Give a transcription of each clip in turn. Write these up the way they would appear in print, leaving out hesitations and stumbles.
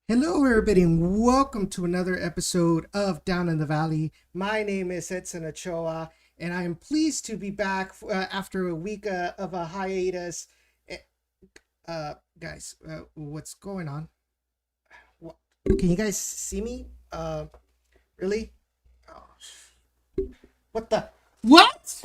Hello, everybody, and welcome to another episode of Down in the Valley. My name is Edson Ochoa, and I am pleased to be back after a week of a hiatus. Eh, guys, what's going on? What, can you guys see me? Really? Oh, what the? What?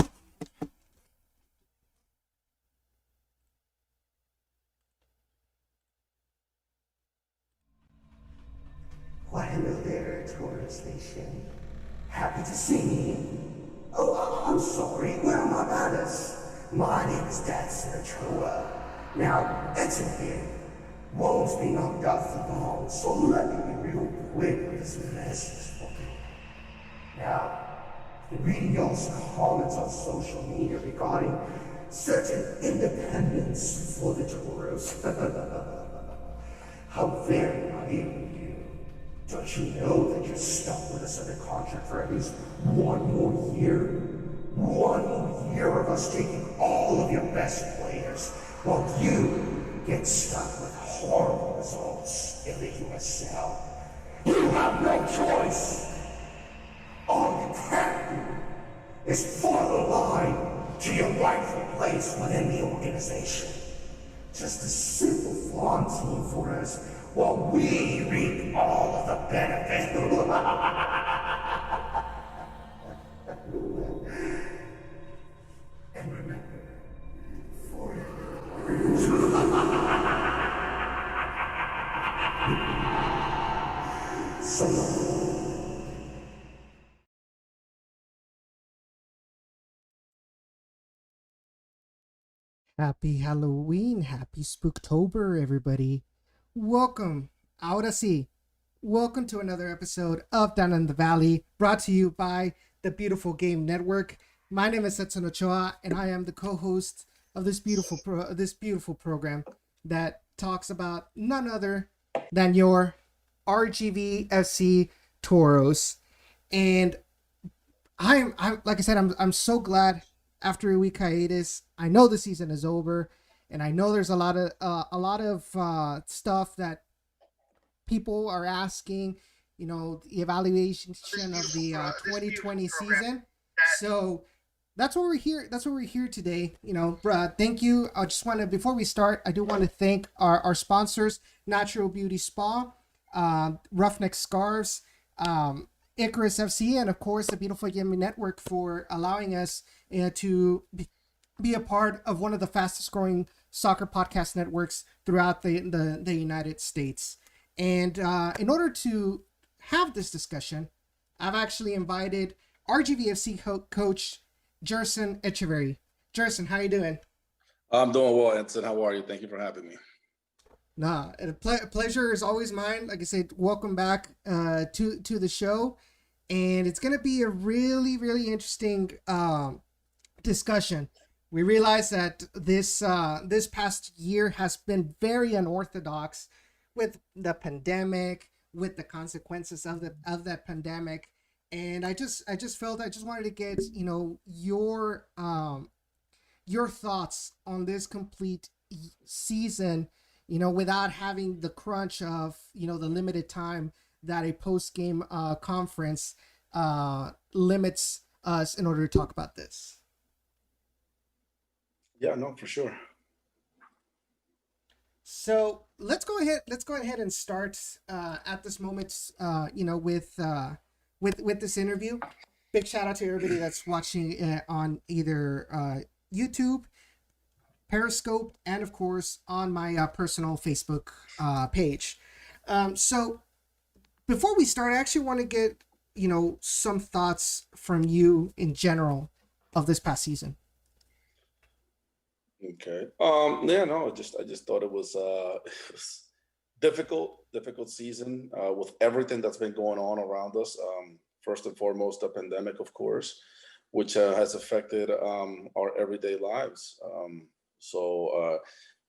Why, hello there, tourist station. Happy to see me. Oh, I'm sorry. Where are my manners? My name is Edson Ochoa. Now, Edson here won't be knocked out for long, so let me be real quick with this message for you. Now, reading y'all's comments on social media regarding certain independence for the tourists. How very naive of you. Don't you know that you're stuck with us under contract for at least one more year? One more year of us taking all of your best players, while you get stuck with horrible results in the USL. You have no choice. All you can do is follow the line to your rightful place within the organization. Just a simple farm team for us while we reap all of the benefit. And remember, for so long. Happy Halloween, happy Spooktober, everybody. Welcome, ahora sí. Welcome to another episode of Down in the Valley, brought to you by the Beautiful Game Network. My name is Edson Ochoa, and I am the co-host of this beautiful program that talks about none other than your RGVFC Toros. And I'm like I said, I'm so glad after a week hiatus. I know the season is over, and I know there's a lot of stuff that people are asking. You know, the evaluation of the 2020 season. So that's what we're here. That's what we're here today. Thank you. I just want to before we start, I do want to thank our sponsors, Natural Beauty Spa, Roughneck Scarves, Icarus FC, and of course the Beautiful Gaming Network for allowing us to be a part of one of the fastest growing soccer podcast networks throughout the United States. And in order to have this discussion, I've actually invited RGVFC coach Gerson Echeverry. Gerson, how you doing? I'm doing well, Edson. How are you? Thank you for having me. Nah, pleasure is always mine. Like I said, welcome back to the show, and it's gonna be a really interesting discussion. We realize that this past year has been very unorthodox with the pandemic, with the consequences of that pandemic, and I just felt I just wanted to get your thoughts on this complete season, without having the crunch of the limited time that a post game conference limits us in order to talk about this. Yeah, no, for sure. So let's go ahead and start at this moment. With this interview. Big shout out to everybody that's watching on either YouTube, Periscope, and of course on my personal Facebook page. So before we start, I actually want to get some thoughts from you in general of this past season. Okay. Yeah, no, I just thought it was it was difficult season with everything that's been going on around us. First and foremost, the pandemic, of course, which has affected our everyday lives. So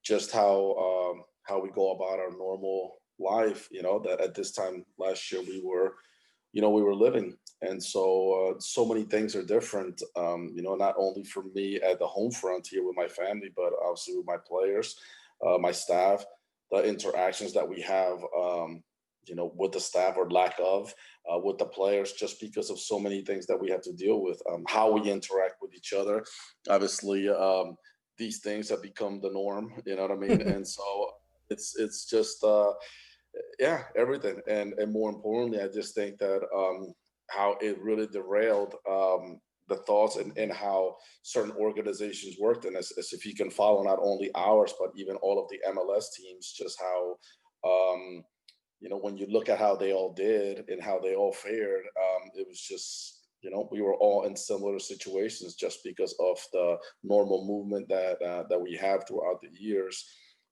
just how we go about our normal life, that at this time last year we were living. And so many things are different, not only for me at the home front here with my family, but obviously with my players, my staff, the interactions that we have. with the staff or lack of, with the players, just because of so many things that we have to deal with, how we interact with each other. Obviously, these things have become the norm, you know what I mean? And so it's just, yeah, everything. And more importantly, I just think that how it really derailed the thoughts and how certain organizations worked. And as if you can follow not only ours, but even all of the MLS teams, just how, when you look at how they all did and how they all fared, it was just, we were all in similar situations just because of the normal movement that we have throughout the years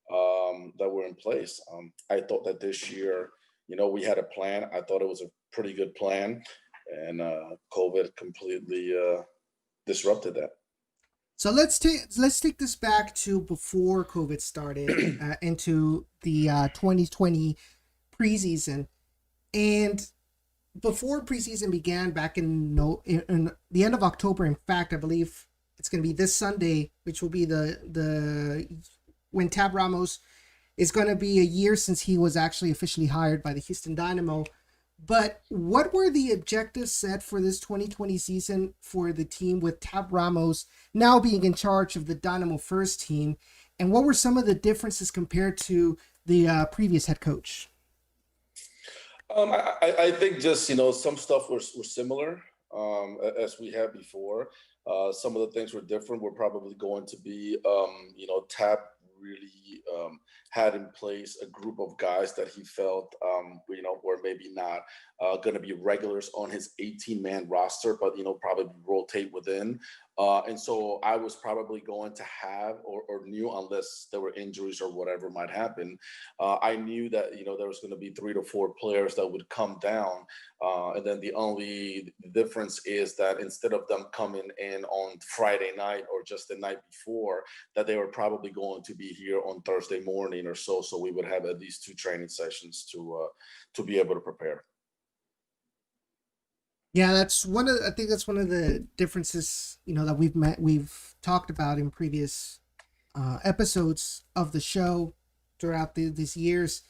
that were in place. I thought that this year, we had a plan. I thought it was a pretty good plan, and COVID completely disrupted that. So let's take this back to before COVID started, into the 2020 preseason, and before preseason began back in the end of October. In fact, I believe it's going to be this Sunday, which will be the when Tab Ramos is going to be a year since he was actually officially hired by the Houston Dynamo. But what were the objectives set for this 2020 season for the team with Tab Ramos now being in charge of the Dynamo first team? And what were some of the differences compared to the previous head coach? I think just, some stuff were similar as we had before. Some of the things were different. Were probably going to be, Tab really had in place a group of guys that he felt, were maybe not going to be regulars on his 18-man roster, but, probably rotate within. And so I was probably going to have, or knew, unless there were injuries or whatever might happen, I knew that, there was going to be 3 to 4 players that would come down. And then the only difference is that instead of them coming in on Friday night or just the night before, that they were probably going to be here on Thursday morning or so. So we would have at least 2 training sessions to be able to prepare. Yeah, I think that's one of the differences, that we've talked about in previous episodes of the show throughout these years,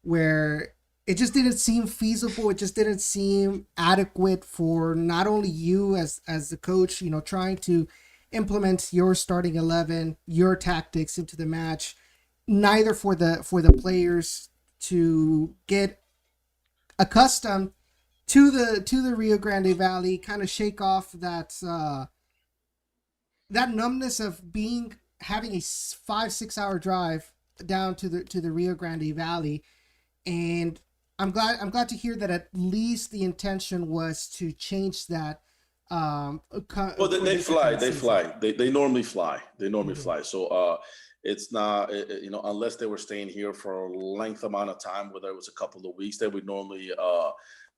where it just didn't seem feasible. It just didn't seem adequate for not only you as the coach, trying to implement your starting 11, your tactics into the match, neither for the players to get accustomed to the Rio Grande Valley, kind of shake off that numbness of having a 5-6 hour drive down to the Rio Grande Valley. And I'm glad to hear that at least the intention was to change that. Well, they fly. They normally fly. Fly. So it's not, unless they were staying here for a length amount of time, whether it was a couple of weeks, they would normally,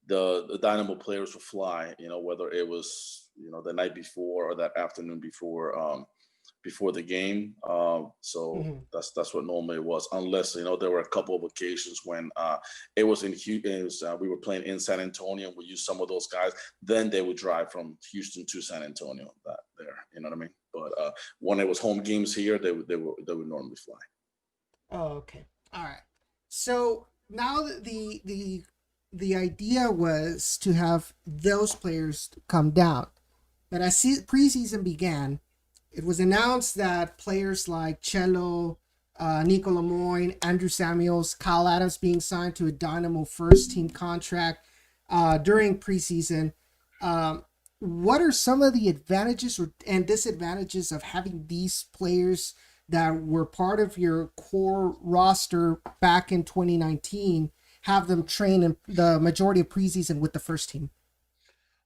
the Dynamo players would fly, whether it was, the night before or that afternoon before the game. So that's what normally it was, unless, there were a couple of occasions when it was we were playing in San Antonio and we used some of those guys, then they would drive from Houston to San Antonio there, you know what I mean? But when it was home games here, they would normally fly. Oh, okay. All right. So now the idea was to have those players come down. But as preseason began, it was announced that players like Cello, Nico Lemoyne, Andrew Samuels, Kyle Adams being signed to a Dynamo first team contract during preseason. What are some of the advantages and disadvantages of having these players that were part of your core roster back in 2019, have them train in the majority of preseason with the first team?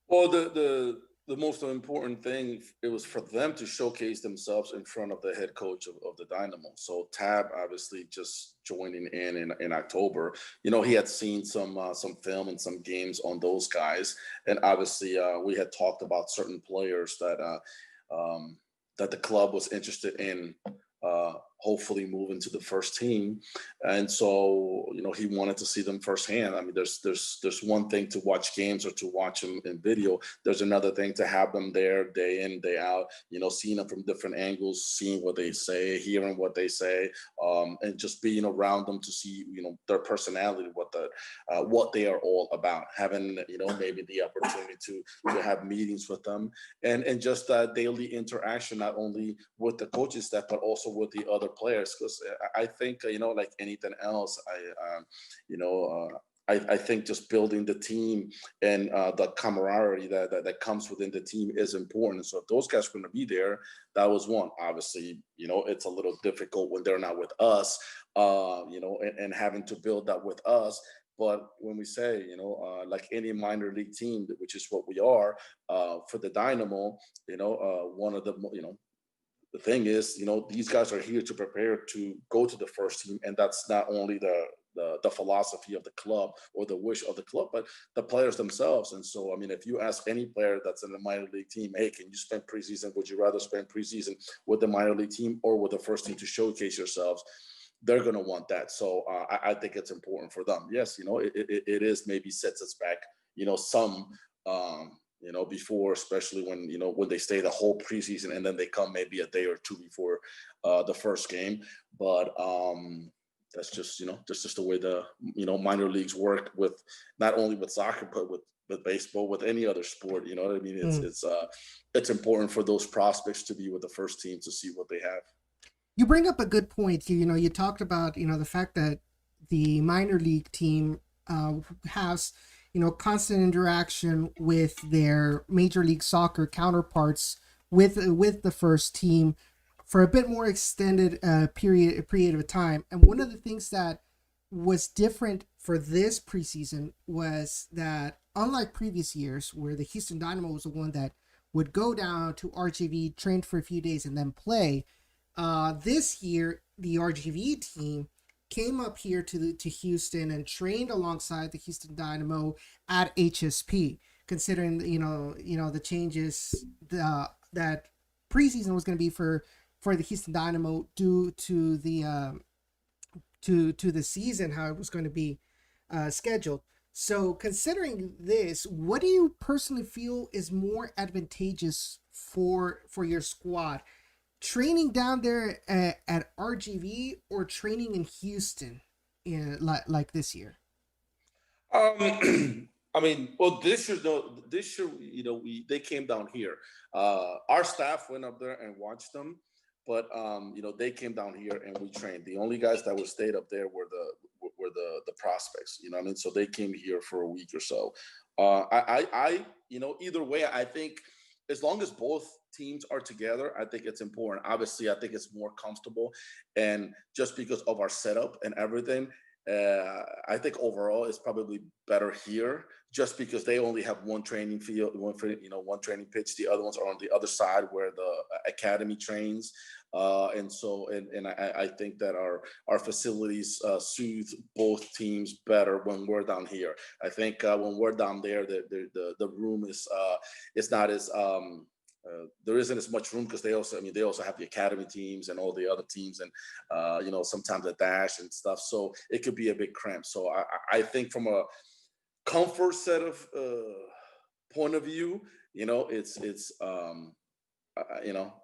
Well, the most important thing, it was for them to showcase themselves in front of the head coach of the Dynamo. So Tab, obviously, just joining in October, he had seen some film and some games on those guys, and obviously we had talked about certain players that the club was interested in hopefully moving to the first team. And so, he wanted to see them firsthand. I mean, there's one thing to watch games or to watch them in video. There's another thing to have them there day in, day out, seeing them from different angles, seeing what they say, hearing what they say, and just being around them to see, their personality, what they are all about, having, maybe the opportunity to have meetings with them, and just that daily interaction, not only with the coaching staff, but also with the other players. Because I think, like anything else, I think just building the team and the camaraderie that comes within the team is important. So if those guys are going to be there, that was one. Obviously, it's a little difficult when they're not with us, and having to build that with us. But when we say, like any minor league team, which is what we are, for the Dynamo, one of the, the thing is, these guys are here to prepare to go to the first team. And that's not only the philosophy of the club or the wish of the club, but the players themselves. And so, I mean, if you ask any player that's in a minor league team, hey, can you spend preseason? Would you rather spend preseason with the minor league team or with the first team to showcase yourselves? They're going to want that. So I think it's important for them. Yes, it is maybe sets us back, some, before, especially when they stay the whole preseason and then they come maybe a day or two before the first game. But that's just, that's just the way the, minor leagues work, with not only with soccer, but with baseball, with any other sport. You know what I mean? It's important for those prospects to be with the first team to see what they have. You bring up a good point. You talked about, the fact that the minor league team has, constant interaction with their Major League Soccer counterparts with the first team for a bit more extended period of time. And one of the things that was different for this preseason was that, unlike previous years where the Houston Dynamo was the one that would go down to RGV, train for a few days, and then play, this year the RGV team came up here to Houston and trained alongside the Houston Dynamo at HSP. Considering the changes that preseason was going to be for the Houston Dynamo due to the to the season, how it was going to be scheduled. So considering this, what do you personally feel is more advantageous for your squad? Training down there at RGV or training in Houston like this year? I mean, well, this year, they came down here. Our staff went up there and watched them, but they came down here and we trained. The only guys that were stayed up there were the prospects. You know what I mean? So they came here for a week or so. Either way, I think as long as both teams are together, I think it's important. Obviously, I think it's more comfortable, and just because of our setup and everything, I think overall it's probably better here, just because they only have one training field, one training pitch. The other ones are on the other side where the academy trains, and I think that our facilities soothe both teams better when we're down here. I think when we're down there, the room is not as there isn't as much room, because they also have the academy teams and all the other teams, and sometimes a dash and stuff, so it could be a bit cramped. So I think from a comfort set of point of view,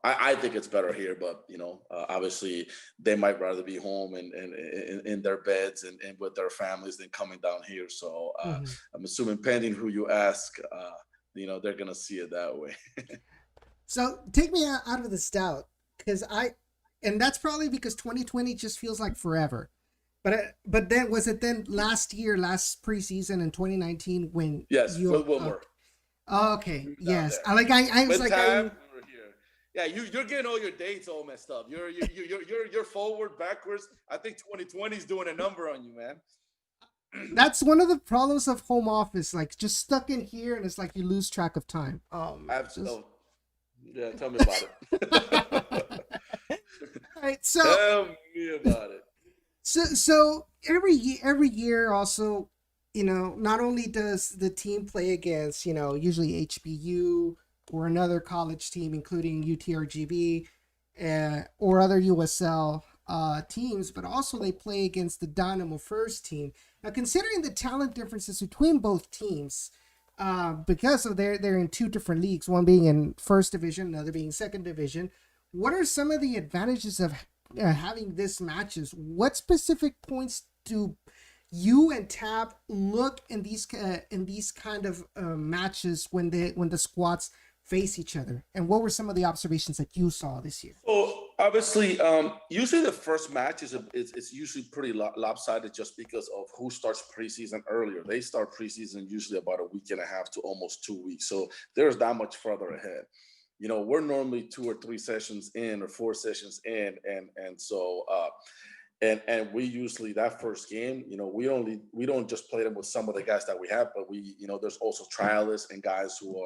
I think it's better here, but obviously they might rather be home and in their beds and with their families than coming down here. So I'm assuming, pending who you ask, they're gonna see it that way. So take me out of this doubt, and that's probably because 2020 just feels like forever. But then was it then last preseason in 2019 when yes, you with Wilmer? Okay, yes. I was like, we were here. Yeah, you're getting all your dates all messed up. You're forward, backwards. I think 2020 is doing a number on you, man. That's one of the problems of home office, like just stuck in here, and it's like you lose track of time. Absolutely. Yeah, tell me about it. All right, so tell me about it. So every year also, not only does the team play against, usually HBU or another college team, including UTRGV or other USL teams, but also they play against the Dynamo First team. Now, considering the talent differences between both teams, because of they're in two different leagues, one being in first division, another being second division. What are some of the advantages of having this matches? What specific points do you and Tab look in these kind of matches when the squads face each other? And what were some of the observations that you saw this year? So obviously, usually the first match it's usually pretty lopsided just because of who starts preseason earlier. They start preseason usually about a week and a half to almost 2 weeks. So there's that much further ahead. We're normally 2 or 3 sessions in or 4 sessions in, and so and we usually that first game, we don't just play them with some of the guys that we have, but we, there's also trialists and guys who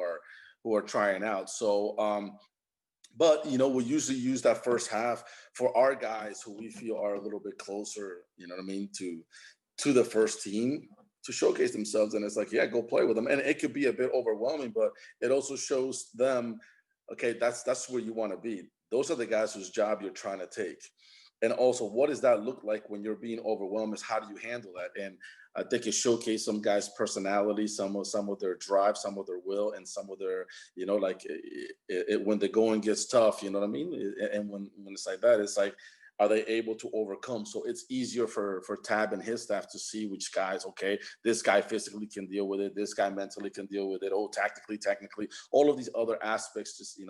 are trying out. So but we usually use that first half for our guys who we feel are a little bit closer, to the first team to showcase themselves. And it's like, yeah, go play with them. And it could be a bit overwhelming, but it also shows them, okay, that's where you want to be. Those are the guys whose job you're trying to take. And also, what does that look like when you're being overwhelmed? Is how do you handle that? And I think it showcased some guys' personality, some of their drive, some of their will, and some of their, when the going gets tough, you know what I mean? And when it's like that, it's like, are they able to overcome? So it's easier for Tab and his staff to see which guys, okay, this guy physically can deal with it, this guy mentally can deal with it, tactically, technically, all of these other aspects, just,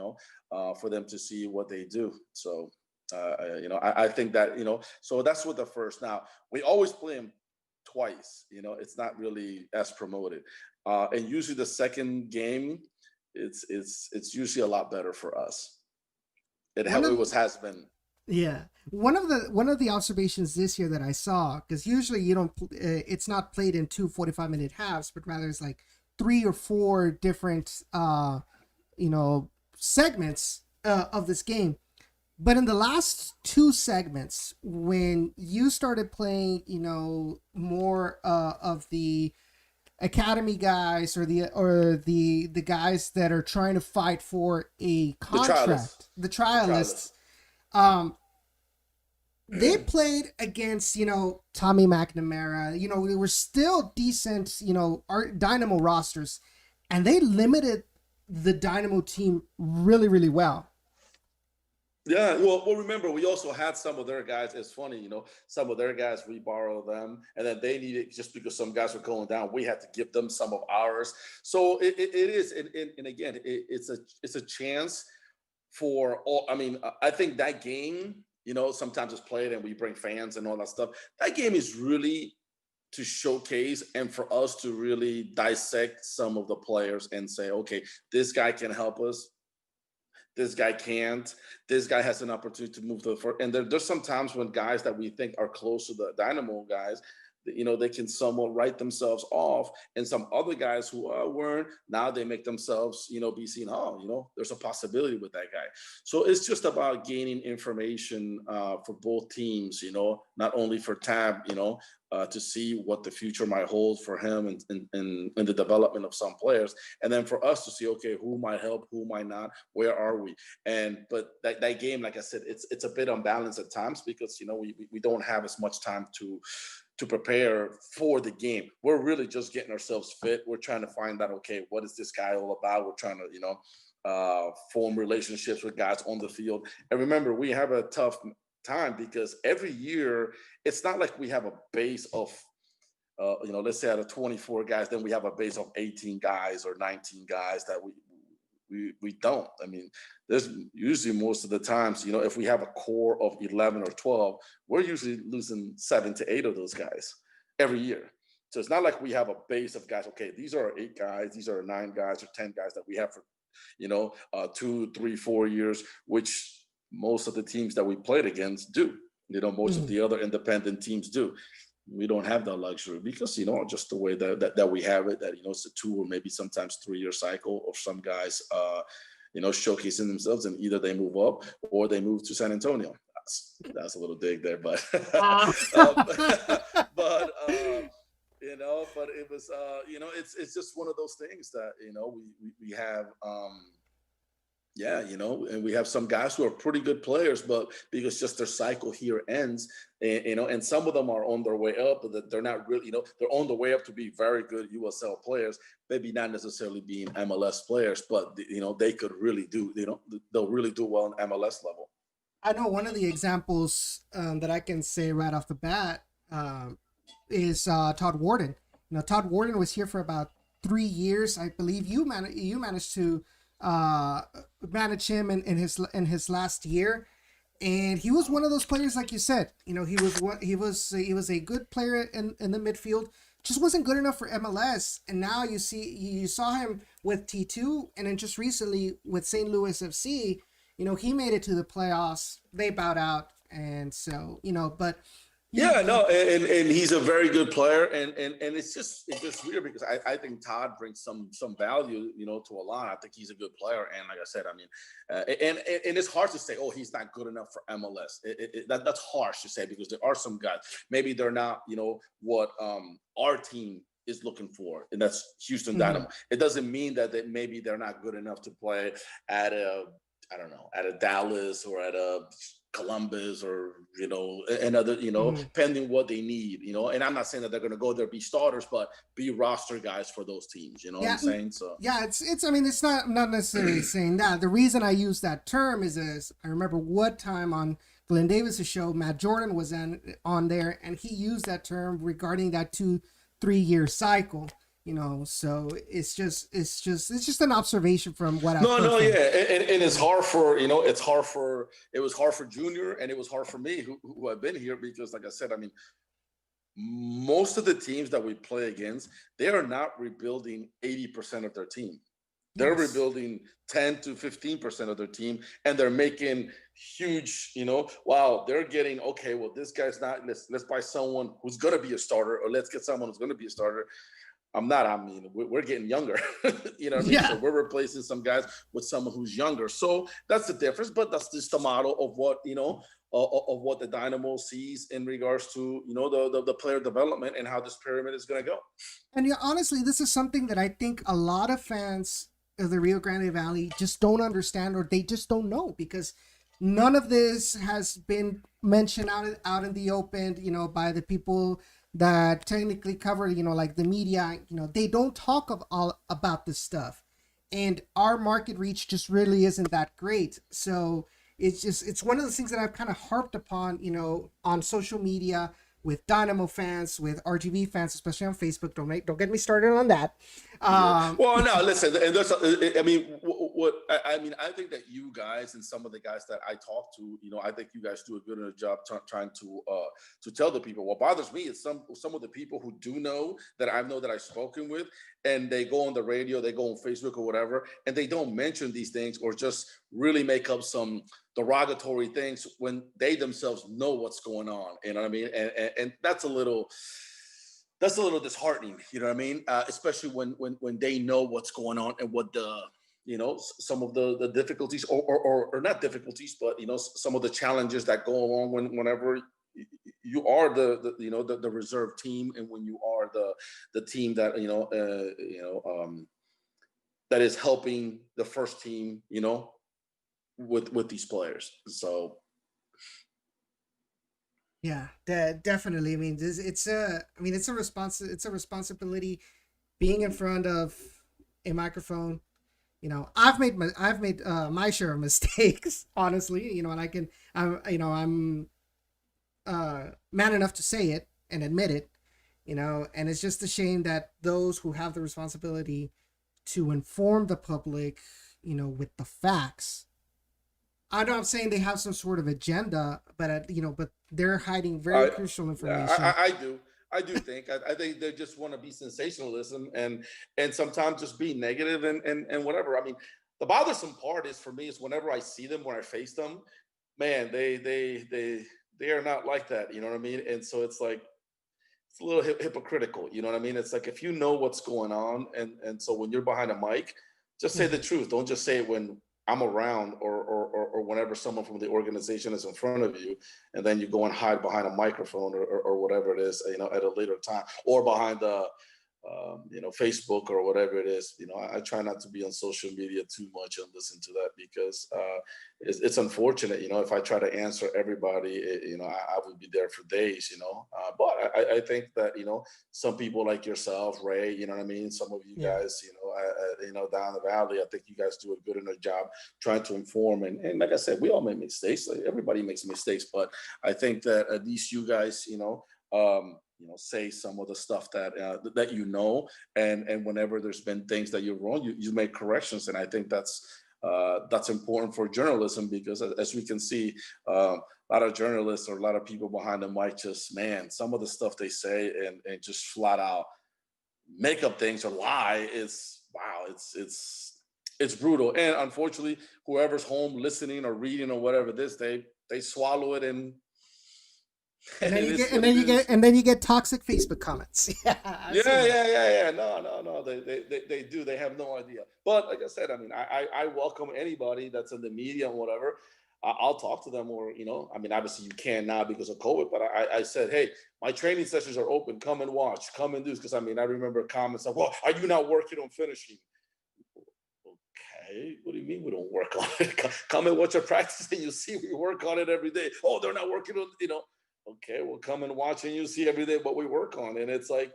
for them to see what they do. So, I think that, so that's what the first. Now, we always play them twice, it's not really as promoted. And usually the second game, it's usually a lot better for us. Has been. Yeah. One of the observations this year that I saw, because usually it's not played in 2 45-minute halves, but rather it's like 3 or 4 different, segments of this game. But in the last 2 segments, when you started playing, more of the academy guys or the guys that are trying to fight for a contract, the trialists, they played against, Tommy McNamara. They were still decent, our Dynamo rosters, and they limited the Dynamo team really, really well. Yeah, well, remember, we also had some of their guys. It's funny, some of their guys, we borrow them, and then they needed, just because some guys were going down, we had to give them some of ours. So it is, and again, it's a chance for all. I mean, I think that game, sometimes it's played and we bring fans and all that stuff. That game is really to showcase and for us to really dissect some of the players and say, okay, this guy can help us. This guy can't. This guy has an opportunity to move to the first. And there's some times when guys that we think are close to the Dynamo guys, they can somewhat write themselves off. And some other guys who weren't, now they make themselves, be seen, there's a possibility with that guy. So it's just about gaining information for both teams, not only for Tab, to see what the future might hold for him and the development of some players. And then for us to see, okay, who might help, who might not, where are we? But that game, like I said, it's a bit unbalanced at times because, we don't have as much time to prepare for the game. We're really just getting ourselves fit. We're trying to find out, okay, what is this guy all about? We're trying to, form relationships with guys on the field. And remember, we have a tough time because every year, it's not like we have a base of, let's say out of 24 guys, then we have a base of 18 guys or 19 guys that we don't. I mean, there's usually most of the times, if we have a core of 11 or 12, we're usually losing 7 to 8 of those guys every year. So it's not like we have a base of guys. Okay, these are 8 guys, these are 9 guys or 10 guys that we have for, 2, 3, 4 years, which most of the teams that we played against do. Most of the other independent teams do. We don't have that luxury because, just the way that we have it, that, it's a 2 or maybe sometimes 3-year cycle of some guys, showcasing themselves, and either they move up or they move to San Antonio. That's a little dig there, but, but it was, it's just one of those things that, we have, Yeah, and we have some guys who are pretty good players, but because just their cycle here ends, and some of them are on their way up, but that they're not really, they're on the way up to be very good USL players, maybe not necessarily being MLS players, but they could really do, they'll really do well in MLS level. I know one of the examples that I can say right off the bat is Todd Warden. Todd Warden was here for about 3 years. I believe you managed to manage him in his last year, and he was one of those players, like you said. He was a good player in the midfield. Just wasn't good enough for MLS, and now you saw him with T2, and then just recently with St. Louis FC. He made it to the playoffs. They bowed out, and so but. Yeah, no, and he's a very good player, and it's just weird because I think Todd brings some value, to a lot. I think he's a good player, and like I said, I mean, and it's hard to say, oh, he's not good enough for MLS. That's harsh to say because there are some guys, maybe they're not, what our team is looking for, and that's Houston Dynamo. It doesn't mean that maybe they're not good enough to play at at a Dallas or at a Columbus or and other depending what they need, and I'm not saying that they're going to go there be starters, but be roster guys for those teams, what I'm saying. So it's I mean, it's not necessarily saying that. The reason I use that term is I remember what time on Glenn Davis's show Matt Jordan was on there, and he used that term regarding that 2-3 year cycle. So it's just an observation from what I and it's hard for it was hard for Junior, and it was hard for me who have been here because, like I said, I mean, most of the teams that we play against, they are not rebuilding 80% of their team. They're rebuilding 10 to 15% of their team, and they're making huge, wow, they're getting, okay, well, this guy's not, let's buy someone who's going to be a starter, or let's get someone who's going to be a starter. We're getting younger, So we're replacing some guys with someone who's younger. So that's the difference, but that's just the model of what, of what the Dynamo sees in regards to, the player development and how this pyramid is going to go. And honestly, this is something that I think a lot of fans of the Rio Grande Valley just don't understand, or they just don't know, because none of this has been mentioned out in the open, by the people that technically cover, like the media. They don't talk about this stuff, and our market reach just really isn't that great. So it's one of those things that I've kind of harped upon, on social media with Dynamo fans, with RGV fans, especially on Facebook. Don't get me started on that. Well, no, listen, and there's, I think that you guys and some of the guys that I talk to, I think you guys do a good job trying to tell the people. What bothers me is some of the people who do know that I've spoken with, and they go on the radio, they go on Facebook or whatever, and they don't mention these things or just really make up some derogatory things when they themselves know what's going on. You know what I mean? And that's a little disheartening, you know what I mean? Especially when they know what's going on and what the, some of the difficulties or not difficulties, but, some of the challenges that go along whenever you are the reserve team, and when you are the team that, that is helping the first team, with these players. So. Yeah, definitely. I mean, it's a responsibility being in front of a microphone. I've made my share of mistakes, honestly. And I'm man enough to say it and admit it. And it's just a shame that those who have the responsibility to inform the public, with the facts. I'm not saying they have some sort of agenda, but but they're hiding very crucial information. I do think I think they just want to be sensationalism and sometimes just be negative and whatever. I mean, the bothersome part is for me is whenever I see them, when I face them, man, they are not like that. You know what I mean? And so it's like, it's a little hypocritical. You know what I mean? It's like, if you know what's going on, and so when you're behind a mic, just say the truth. Don't just say it when I'm around or whenever someone from the organization is in front of you, and then you go and hide behind a microphone or whatever it is, at a later time, or behind Facebook or whatever it is. I try not to be on social media too much and listen to that because it's unfortunate. If I try to answer everybody, I would be there for days. But I think that some people like yourself, Ray, you know what I mean. Some of you guys, down the valley, I think you guys do a good enough job trying to inform. And like I said, we all make mistakes. Like everybody makes mistakes, but I think that at least you guys, say some of the stuff that and whenever there's been things that you're wrong, you make corrections, and I think that's important for journalism because as we can see, a lot of journalists or a lot of people behind the mic just some of the stuff they say and just flat out make up things or lie is wow, it's brutal, and unfortunately, whoever's home listening or reading or whatever they swallow it and. And then you get toxic Facebook comments. Yeah. No. They do. They have no idea. But like I said, I mean, I welcome anybody that's in the media and whatever. I'll talk to them, or obviously you can now because of COVID. But I said, hey, my training sessions are open. Come and watch. Come and do this. Because I remember comments like, well, are you not working on finishing? Okay, what do you mean we don't work on it? Come and watch a practice and you see we work on it every day. Oh, they're not working on Okay, well, come and watch and you see every day what we work on, and it's like,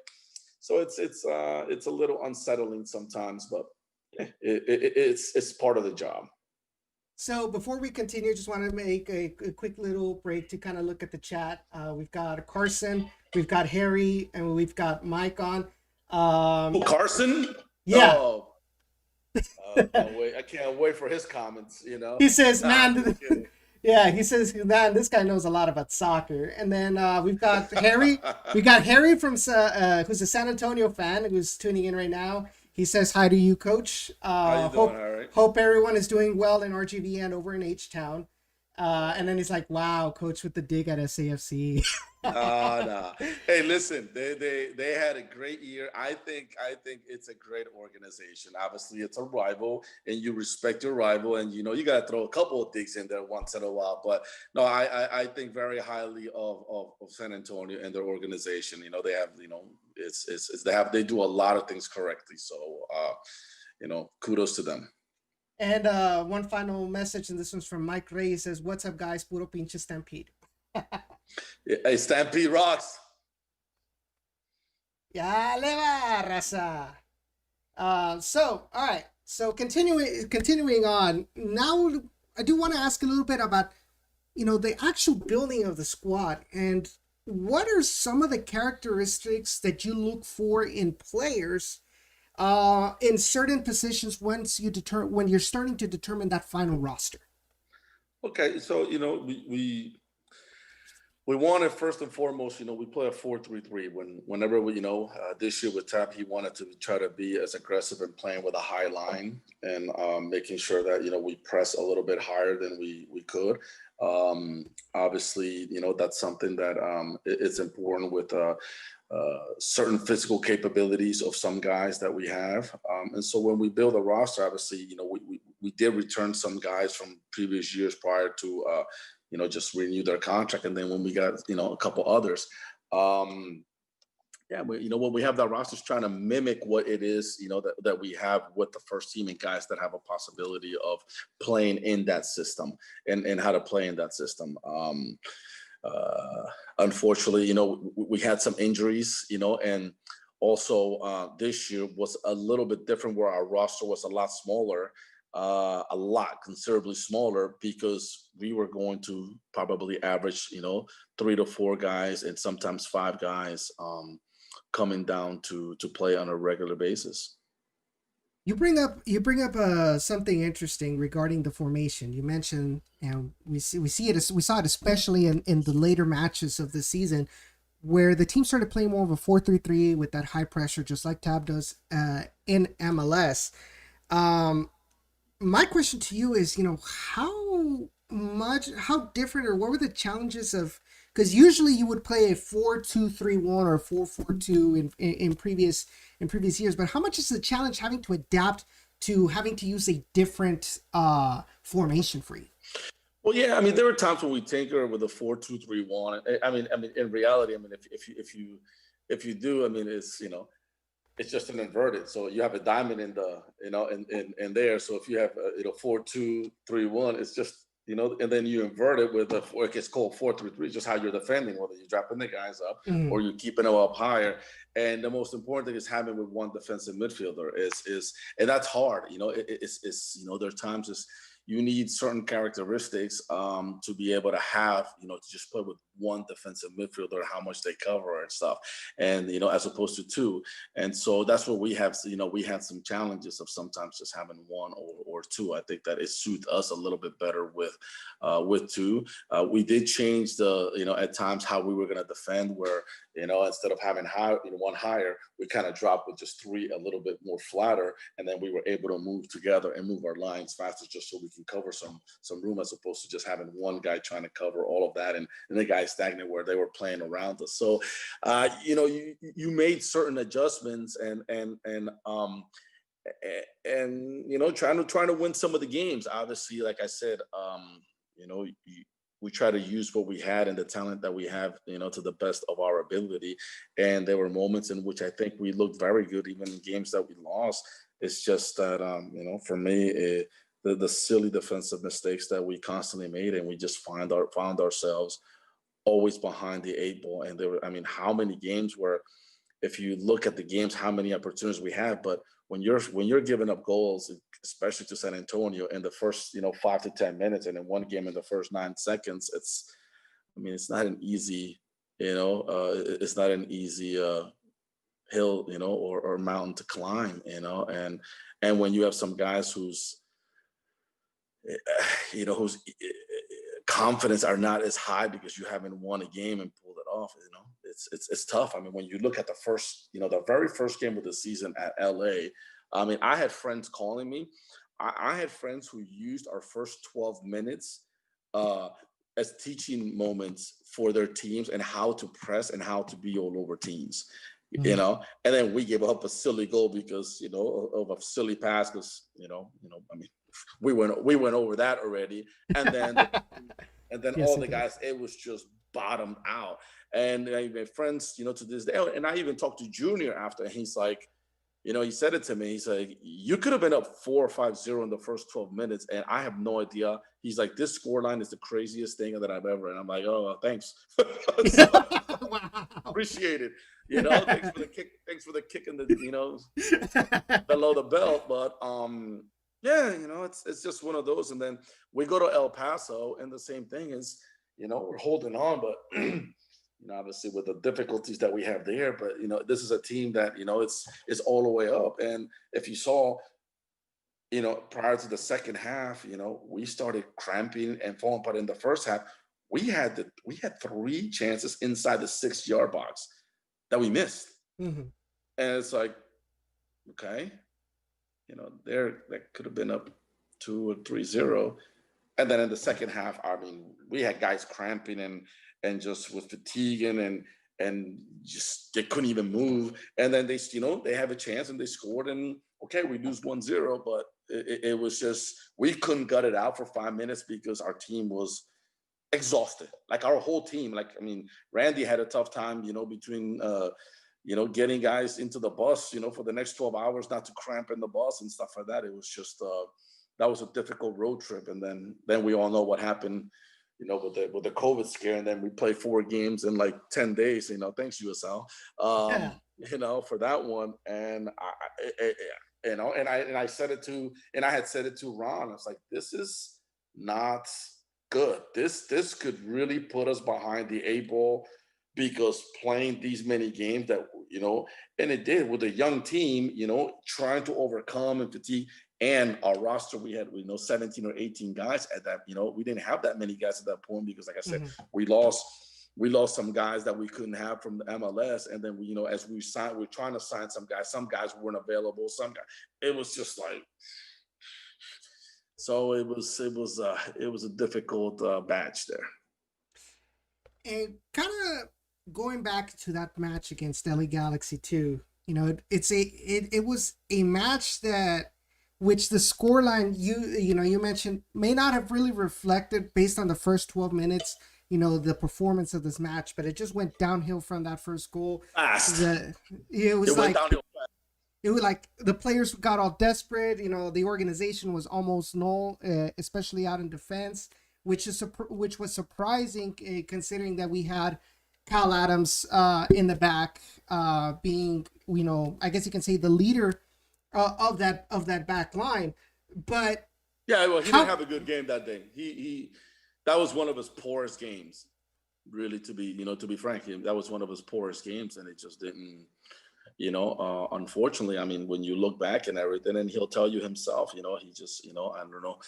so it's a little unsettling sometimes, but it's part of the job. So before we continue, just want to make a quick little break to kind of look at the chat. We've got Carson, we've got Harry, and we've got Mike on. Carson? Yeah. Oh. I can't wait for his comments. He says, "Man." Yeah, he says, man, this guy knows a lot about soccer. And then we've got Harry. We got Harry from who's a San Antonio fan who's tuning in right now. He says hi to you, Coach. How you doing, Harry? Hope everyone is doing well in RGV and over in H-Town. And then he's like, wow, Coach with the dig at SAFC. No. Hey, listen, they had a great year. I think it's a great organization. Obviously, it's a rival, and you respect your rival, and you got to throw a couple of digs in there once in a while. But no, I think very highly of San Antonio and their organization. They have they do a lot of things correctly. So kudos to them. And one final message, and this one's from Mike Ray. He says, "What's up, guys? Puro pinche Stampede." Hey, Stampede rocks. Ya le va, raza. So, all right. So continuing on. Now, I do want to ask a little bit about, the actual building of the squad, and what are some of the characteristics that you look for in players in certain positions when you're starting to determine that final roster? Okay, so we wanted, first and foremost, we play a 4-3-3. Whenever this year with Tap, he wanted to try to be as aggressive and playing with a high line and making sure that we press a little bit higher than we could. Obviously, that's something that it's important with certain physical capabilities of some guys that we have. And so when we build a roster, obviously, we did return some guys from previous years prior to just renew their contract. And then when we got, a couple others, when we have that roster, trying to mimic what it is, that we have with the first team and guys that have a possibility of playing in that system and how to play in that system. Unfortunately, we had some injuries, and also this year was a little bit different where our roster was a lot smaller. Considerably smaller, because we were going to probably average, 3 to 4 guys and sometimes 5 guys coming down to play on a regular basis. You bring up something interesting regarding the formation. You mentioned, we saw it especially in the later matches of the season, where the team started playing more of a 4-3-3 with that high pressure, just like Tab does in MLS. My question to you is, how different, or what were the challenges of, because usually you would play a 4-2-3-1 or 4-4-2 in previous years, but how much is the challenge having to adapt to having to use a different formation for you? Well, yeah, there were times when we tinker with a 4-2-3-1. In reality, if you do, it's it's just an inverted. So you have a diamond in the, in there. So if you have, 4-2-3-1, it's just, and then you invert it with it gets called 4-3-3, just how you're defending, whether you're dropping the guys up or you're keeping them up higher. And the most important thing is having with one defensive midfielder and that's hard. It's there's times you need certain characteristics to be able to have, to just play with one defensive midfielder, how much they cover and stuff. And, as opposed to two. And so that's what we have, we had some challenges of sometimes just having one or two. I think that it suits us a little bit better with two. We did change at times how we were going to defend where, instead of having one higher, we kind of dropped with just three a little bit more flatter. And then we were able to move together and move our lines faster just so we can cover some room as opposed to just having one guy trying to cover all of that and the guy stagnant where they were playing around us. So, you made certain adjustments and trying to win some of the games. Obviously, like I said, we try to use what we had and the talent that we have, to the best of our ability. And there were moments in which I think we looked very good, even in games that we lost. It's just that, for me, the silly defensive mistakes that we constantly made, and we just found ourselves always behind the eight ball. And how many games where, if you look at the games, how many opportunities we have, but when you're giving up goals, especially to San Antonio in the first 5 to 10 minutes, and in one game in the first 9 seconds, it's not an easy it's not an easy hill or mountain to climb, and when you have some guys whose confidence are not as high because you haven't won a game and pulled it off, it's tough. When you look at the very first game of the season at LA, I had friends calling me. I had friends who used our first 12 minutes as teaching moments for their teams and how to press and how to be all over teams, and then we gave up a silly goal because, of a silly pass because, we went over that already. And then, Yes, all the guys, it was just bottomed out. And I made friends, to this day. And I even talked to Junior after, and he's like, he said it to me. He's like, you could have been up 4 or 5-0 in the first 12 minutes, and I have no idea. He's like, this scoreline is the craziest thing that I've ever. And I'm like, oh, thanks. So, wow. Appreciate it. Thanks for the kick in the, below the belt. But it's just one of those. And then we go to El Paso, and the same thing is, we're holding on, but obviously with the difficulties that we have there, but this is a team that it's all the way up. And if you saw, prior to the second half, we started cramping and falling. But in the first half, we had 3 chances inside the 6-yard box that we missed, and it's like, okay, that could have been up 2 or 3-0. And then in the second half, we had guys cramping and just with fatiguing and just they couldn't even move. And then they have a chance and they scored, and okay, we lose 1-0, but it was just, we couldn't gut it out for 5 minutes because our team was exhausted. Like our whole team, Randy had a tough time, between getting guys into the bus, for the next 12 hours, not to cramp in the bus and stuff like that. It was just, that was a difficult road trip. And then we all know what happened, with the COVID scare. And then we played 4 games in like 10 days, thanks USL, for that one. And I said it to, and I had said it to Ron. I was like, this is not good. This could really put us behind the 8 ball, because playing these many games that, and it did with a young team, trying to overcome and fatigue. And our roster, we had 17 or 18 guys at that. We didn't have that many guys at that point because, like I said, we lost some guys that we couldn't have from the MLS. And then as we signed, we're trying to sign some guys. Some guys weren't available. Some guys, it was just like, so it was a difficult batch there. And kind of going back to that match against LA Galaxy too, it was a match that, which the scoreline you mentioned may not have really reflected based on the first 12 minutes, the performance of this match, but it just went downhill from that first goal. It was like downhill. it was like the players got all desperate. The organization was almost null, especially out in defense, which was surprising, considering that we had Kyle Adams in the back, being, I guess you can say, the leader of that back line. But yeah, well, he didn't have a good game that day. He that was one of his poorest games, really, to be frank. That was one of his poorest games, and it just didn't. Unfortunately, I mean, when you look back and everything, and he'll tell you himself, he just, I don't know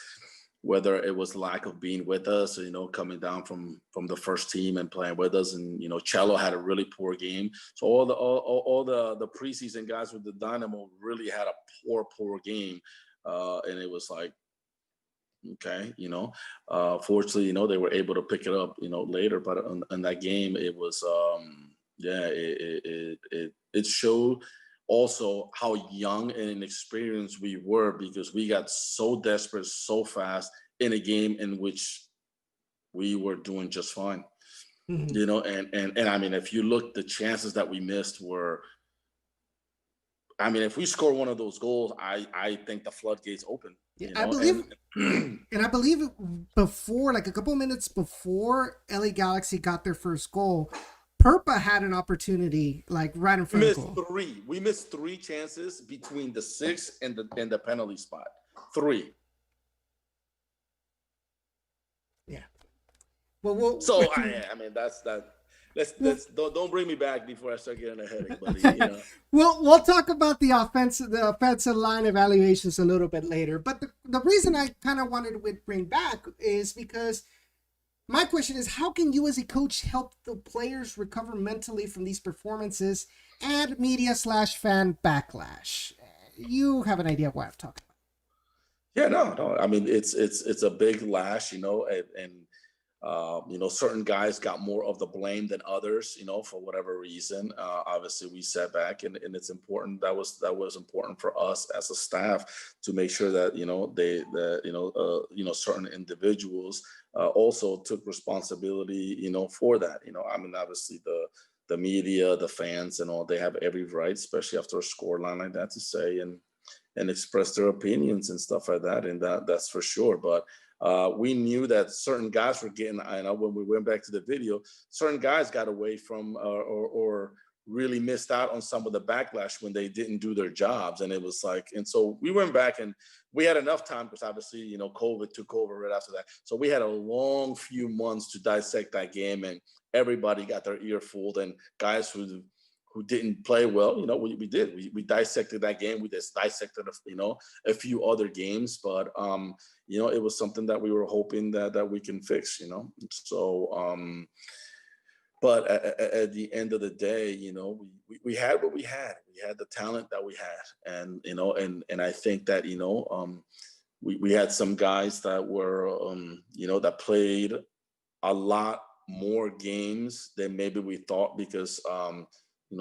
whether it was lack of being with us, coming down from the first team and playing with us, and Cello had a really poor game. So all the preseason guys with the Dynamo really had a poor game, and it was like, okay, fortunately, they were able to pick it up, later, but in that game, it was, yeah, it showed also how young and inexperienced we were, because we got so desperate so fast in a game in which we were doing just fine. And I mean, if you look, the chances that we missed were, I mean, if we score one of those goals, I think the floodgates open. I believe, and I believe before, like a couple of minutes before LA Galaxy got their first goal, Perpa had an opportunity, like right in front of the goal. We missed 3 chances between the 6 and the penalty spot. 3. Yeah. Well. So I mean, that's that. Let's don't bring me back before I start getting a headache, buddy. We'll talk about the offensive line evaluations a little bit later. But the reason I kind of wanted to bring back is because my question is, how can you as a coach help the players recover mentally from these performances and media/fan backlash? You have an idea of what I'm talking about. Yeah, no. I mean, it's a big lash, and certain guys got more of the blame than others, for whatever reason. Obviously, we sat back, and it's important. That was important for us as a staff to make sure that certain individuals also took responsibility, for that. I mean, obviously the media, the fans, and all, they have every right, especially after a score line like that, to say and express their opinions and stuff like that, and that's for sure. But we knew that certain guys were getting, I know when we went back to the video, certain guys got away from or really missed out on some of the backlash when they didn't do their jobs. And it was like, and so we went back and we had enough time, because obviously, COVID took over right after that. So we had a long few months to dissect that game, and everybody got their ear full, and guys who didn't play well, we did. We dissected that game. We just dissected, a few other games, but, it was something that we were hoping that we can fix, So, but at the end of the day, we had what we had. We had the talent that we had, and and I think that we had some guys that were that played a lot more games than maybe we thought, because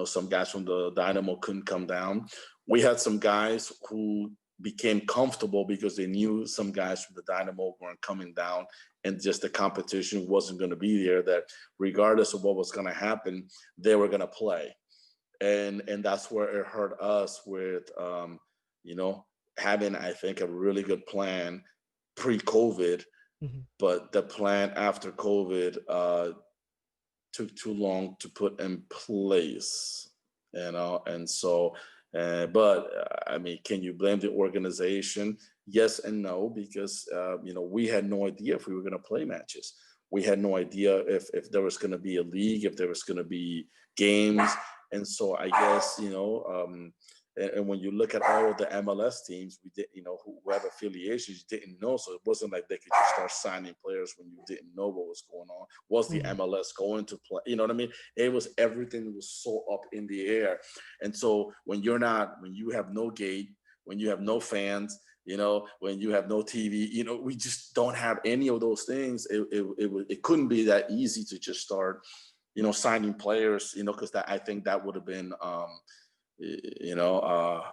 some guys from the Dynamo couldn't come down. We had some guys who became comfortable because they knew some guys from the Dynamo weren't coming down, and just the competition wasn't going to be there, that regardless of what was going to happen, they were going to play. And that's where it hurt us with, having, I think, a really good plan pre-COVID, but the plan after COVID took too long to put in place, and so, but I mean, can you blame the organization? Yes and no, because we had no idea if we were going to play matches. We had no idea if there was going to be a league, if there was going to be games, and so I guess and when you look at all of the MLS teams, we did, who have affiliations, didn't know. So it wasn't like they could just start signing players when you didn't know what was going on. Was the MLS going to play? You know what I mean? It was, everything was so up in the air. And so when you have no gate, when you have no fans, when you have no TV, we just don't have any of those things. It couldn't be that easy to just start, signing players, because I think that would have been,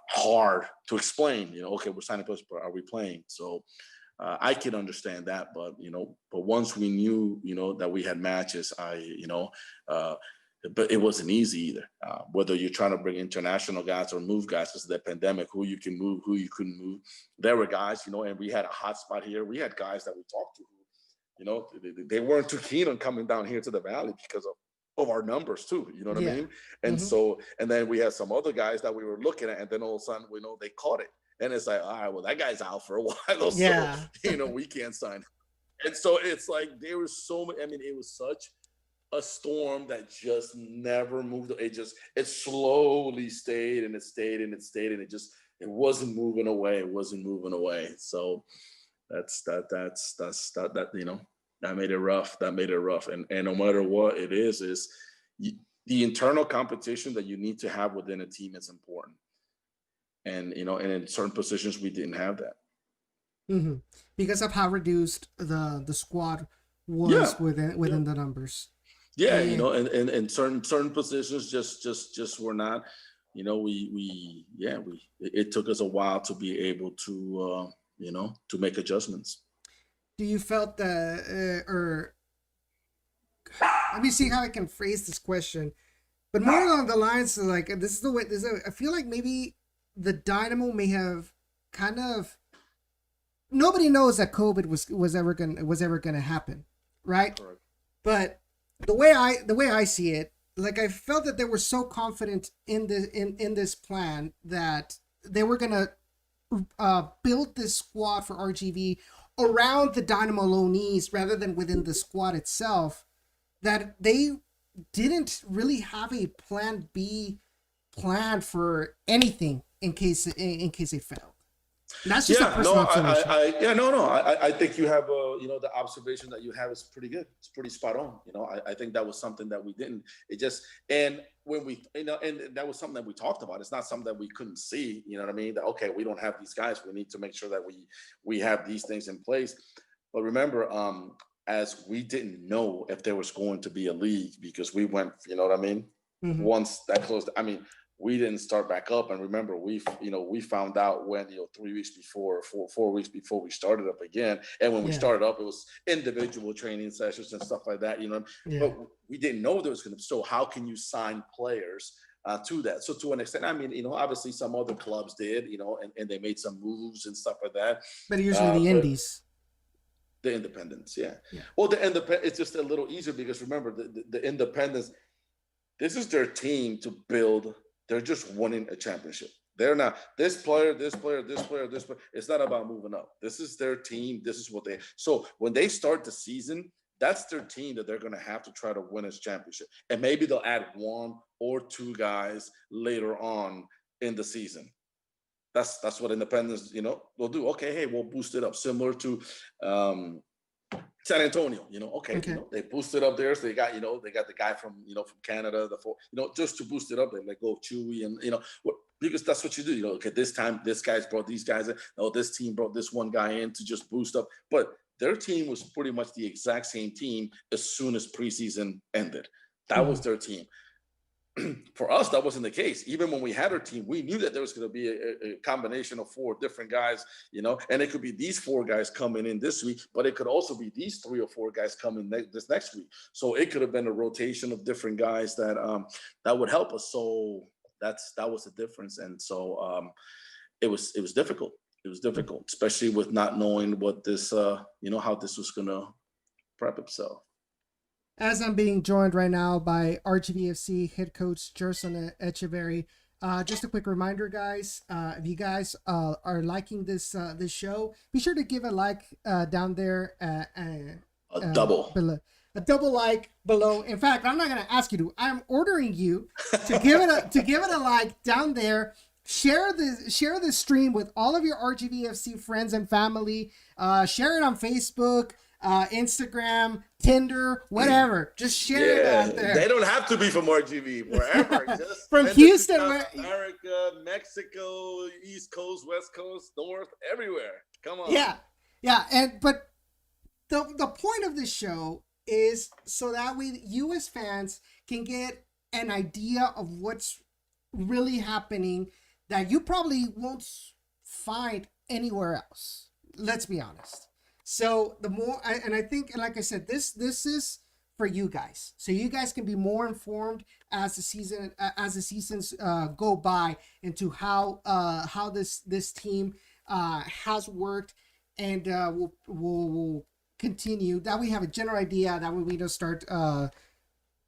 hard to explain. Okay, we're signing players, but are we playing? So I can understand that, but once we knew, that we had matches, but it wasn't easy either. Whether you're trying to bring international guys or move guys because of the pandemic, who you can move, who you couldn't move. There were guys, and we had a hot spot here. We had guys that we talked to who, they weren't too keen on coming down here to the Valley because of our numbers too. You know what I mean? And so, and then we had some other guys that we were looking at, and then all of a sudden, they caught it. And it's like, all right, well, that guy's out for a while. So, we can't sign. And so it's like, there was so many, it was such a storm that just never moved. It slowly stayed and it stayed and it stayed, and it wasn't moving away. It wasn't moving away. So that made it rough. That made it rough. And no matter what it is the internal competition that you need to have within a team is important. And, and in certain positions, we didn't have that. Mm-hmm. Because of how reduced the squad was within the numbers. Yeah, and certain positions just were not, it took us a while to be able to, to make adjustments. Do you felt that, let me see how I can phrase this question, but more along the lines of like, I feel like maybe the Dynamo may have kind of, nobody knows that COVID was ever gonna happen, right? Correct. But the way I see it, like, I felt that they were so confident in this plan that they were gonna build this squad for RGV around the Dynamo loanees rather than within the squad itself, that they didn't really have a plan B planned for anything in case they failed. That's just a personal observation. I think you have the observation that you have is pretty good. It's pretty spot on. I think that was something that we didn't. And when we and that was something that we talked about. It's not something that we couldn't see. You know what I mean? That, okay, we don't have these guys. We need to make sure that we have these things in place. But remember, as we didn't know if there was going to be a league because we went. You know what I mean? Mm-hmm. Once that closed, we didn't start back up. And remember, we found out when, 3 weeks before, 4 weeks before we started up again. And when we started up, it was individual training sessions and stuff like that, but we didn't know there was going to, so how can you sign players to that? So to an extent, obviously some other clubs did, and they made some moves and stuff like that. But usually the indies. The independents, yeah. Well, it's just a little easier because remember, the independents, this is their team to build. They're just winning a championship. They're not this player. It's not about moving up. This is their team. This is what so when they start the season, that's their team that they're going to have to try to win this championship. And maybe they'll add 1 or 2 guys later on in the season. That's what independents, will do. Okay, hey, we'll boost it up. Similar to San Antonio, they boosted up theirs. They got, they got the guy from Canada, just to boost it up. They let go of Chewy and, because that's what you do. Okay, this time this guy's brought these guys in. No, this team brought this one guy in to just boost up. But their team was pretty much the exact same team as soon as preseason ended. That was their team. For us, that wasn't the case. Even when we had our team, we knew that there was going to be a combination of 4 different guys, and it could be these 4 guys coming in this week, but it could also be these 3 or 4 guys coming this next week. So it could have been a rotation of different guys that would help us. So that was the difference. And so it was difficult. It was difficult, especially with not knowing what this, how this was going to prep itself. As I'm being joined right now by RGVFC head coach Gerson Echeverry. Just a quick reminder, guys, if you guys are liking this show, be sure to give a like down there. A double like below. In fact, I'm not going to ask you to. I'm ordering you to give it a like down there. Share the stream with all of your RGVFC friends and family. Share it on Facebook, Instagram, Tinder, whatever. Just share it out there. They don't have to be from RGV. Wherever. Just from Houston, America, Mexico, East Coast, West Coast, North, everywhere. Come on. Yeah. But the point of this show is so that way you as fans can get an idea of what's really happening that you probably won't find anywhere else. Let's be honest. So the more, I think, like I said, this is for you guys, so you guys can be more informed as the seasons go by into how this team has worked, and we'll continue. That we have a general idea. That way we don't start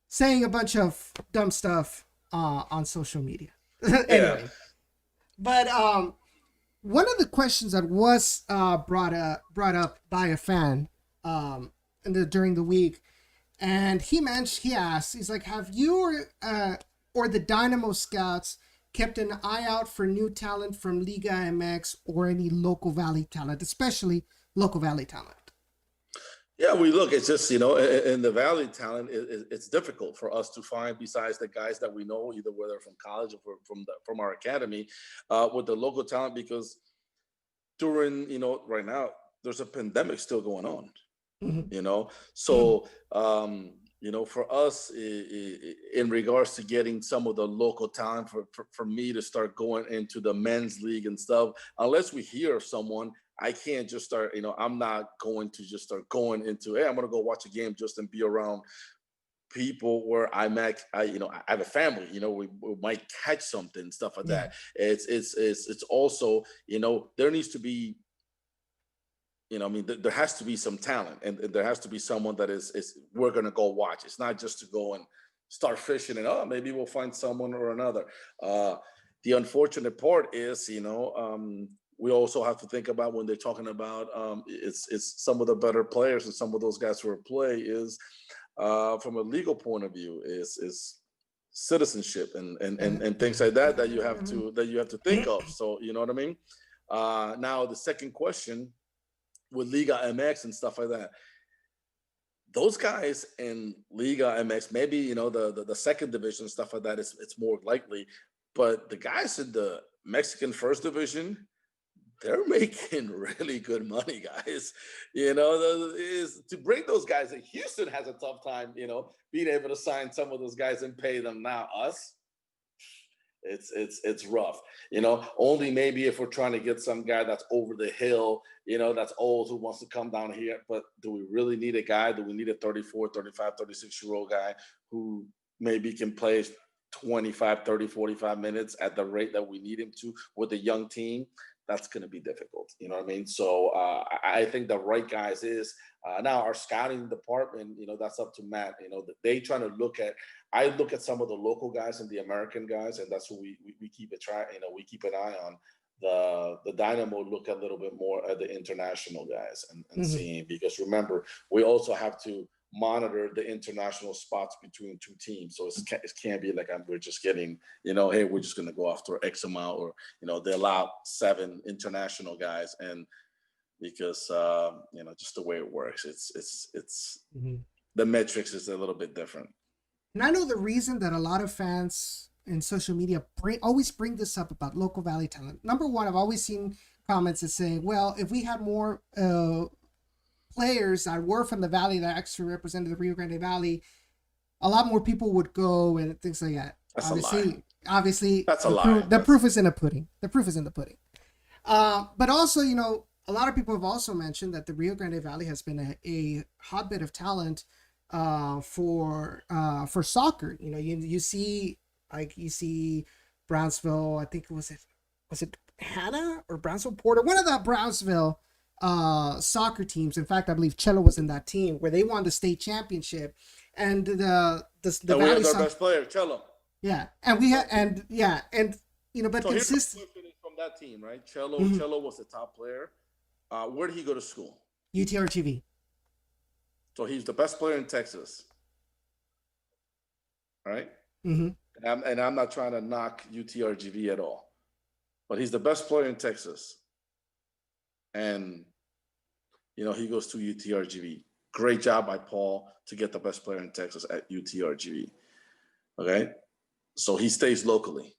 saying a bunch of dumb stuff on social media. Anyway, but one of the questions that was brought up by a fan during the week, and he asked, he's like, have you or the Dynamo scouts kept an eye out for new talent from Liga MX or any local Valley talent, especially local Valley talent? Yeah, we look. It's just, in the Valley talent, it's difficult for us to find, besides the guys that we know, either whether from college or from our academy, with the local talent, because during, right now there's a pandemic still going on. So for us, in regards to getting some of the local talent, for me to start going into the men's league and stuff, unless we hear of someone, I can't just start, I'm not going to just start going into, hey, I'm going to go watch a game just and be around people where I have a family, we might catch something, stuff like that. It's also, there needs to be, there has to be some talent, and there has to be someone that is we're going to go watch. It's not just to go and start fishing and, maybe we'll find someone or another. The unfortunate part is, we also have to think about when they're talking about it's some of the better players and some of those guys who are play is from a legal point of view is citizenship and things like that you have to think of. So you know what I mean? Now the second question with Liga MX and stuff like that, those guys in Liga MX, maybe the second division, stuff like that, it's more likely, but the guys in the Mexican first division, they're making really good money, guys. Is to bring those guys in. Houston has a tough time, being able to sign some of those guys and pay them. Now us, it's rough. Only maybe if we're trying to get some guy that's over the hill, that's old, who wants to come down here. But do we really need a guy? Do we need a 34, 35, 36-year-old guy who maybe can play 25, 30, 45 minutes at the rate that we need him to with a young team? That's going to be difficult. You know what I mean? So I think the right guys is now our scouting department, that's up to Matt. They trying to I look at some of the local guys and the American guys, and that's who we keep we keep an eye on. The Dynamo look a little bit more at the international guys and seeing, because remember, we also have to monitor the international spots between two teams. So it can't be like we're just getting, hey, we're just going to go after X amount, or, they allow 7 international guys. And because, just the way it works, it's the metrics is a little bit different. And I know the reason that a lot of fans in social media always bring this up about local Valley talent. Number one, I've always seen comments that say, well, if we had more players that were from the Valley that actually represented the Rio Grande Valley, a lot more people would go and things like that. That's a lie. Obviously, that's a lie. The proof is in the pudding. The proof is in the pudding. But also, a lot of people have also mentioned that the Rio Grande Valley has been a hotbed of talent for soccer. You see Brownsville. I think was it Hannah or Brownsville Porter? One of the Brownsville soccer teams. In fact, I believe Cello was in that team where they won the state championship, and the we Valley had our best player, Cello. Yeah, and we had but so consistent from that team, right? Cello was the top player. Where did he go to school? UTRGV. So he's the best player in Texas, right? And I'm not trying to knock UTRGV at all, but he's the best player in Texas. And, he goes to UTRGV. Great job by Paul to get the best player in Texas at UTRGV. Okay. So he stays locally.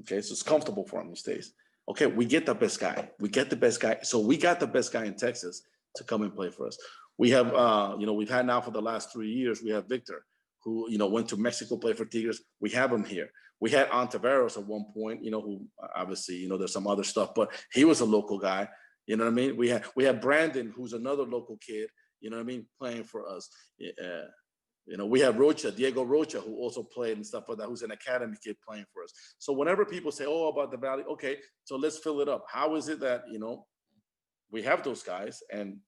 Okay. So it's comfortable for him. He stays. Okay. We get the best guy. So we got the best guy in Texas to come and play for us. We have, we've had now for the last 3 years, we have Victor, who, went to Mexico, play for Tigres. We have him here. We had Ontiveros at one point, who obviously, there's some other stuff, but he was a local guy. You know what I mean? We have Brandon, who's another local kid, playing for us. You know, we have Diego Rocha, who also played and stuff like that, who's an academy kid playing for us. So whenever people say, oh, about the Valley, okay, so let's fill it up. How is it that, you know, we have those guys and,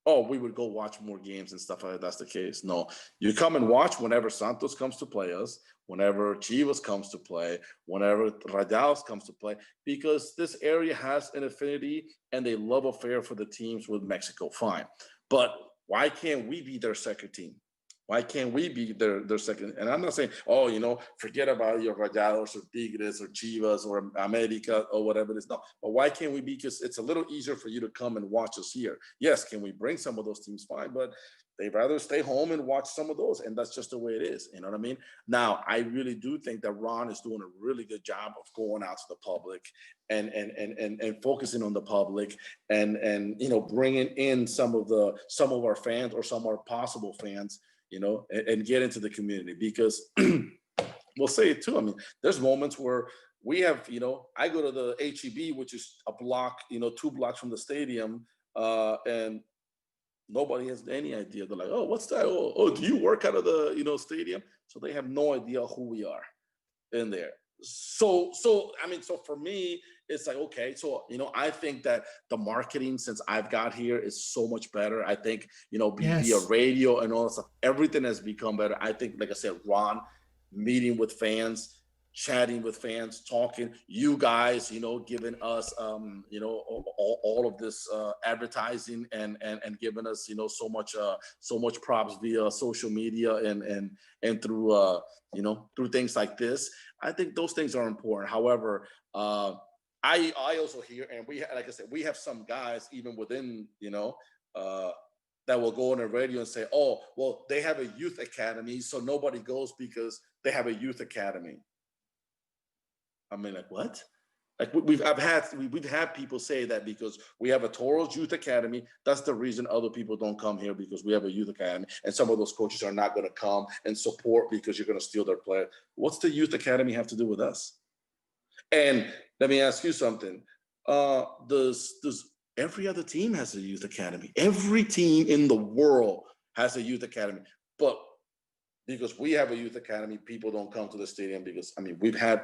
oh, we would go watch more games and stuff like that? That's the case. No, you come and watch whenever Santos comes to play us, whenever Chivas comes to play, whenever Rayados comes to play, because this area has an affinity and a love affair for the teams with Mexico. Fine. But why can't we be their second team? Why can't we be their second? And I'm not saying, oh, you know, forget about your Rayados or Tigres or Chivas or America or whatever it is. No, but why can't we be? Because it's a little easier for you to come and watch us here. Yes, can we bring some of those teams? Fine, but they'd rather stay home and watch some of those. And that's just the way it is. You know what I mean? Now, I really do think that Ron is doing a really good job of going out to the public and focusing on the public and you know, bringing in some of our fans or some of our possible fans, you know, and get into the community, because we'll say it too. I mean, there's moments where we have, you know, I go to the HEB, which is a block, you know, 2 blocks from the stadium, and nobody has any idea. They're like, oh, what's that? Oh, do you work out of the, you know, stadium? So they have no idea who we are in there. So I mean, so for me, it's like, okay, so, you know, I think that the marketing since I've got here is so much better. I think, you know, via radio and all that stuff, everything has become better. I think, like I said, Ron, meeting with fans, chatting with fans, talking, you guys, you know, giving us, you know, all of this advertising and giving us, you know, so much props via social media and through, you know, through things like this. I think those things are important. However, I also hear, and like I said, we have some guys even within, you know, that will go on the radio and say, oh, well, they have a youth academy, so nobody goes because they have a youth academy. I mean, like, what? Like we've had people say that because we have a Toros Youth Academy, that's the reason other people don't come here, because we have a youth academy, and some of those coaches are not going to come and support because you're going to steal their player. What's the youth academy have to do with us? And let me ask you something. Does every other team has a youth academy? Every team in the world has a youth academy, but because we have a youth academy, people don't come to the stadium because, I mean, we've had,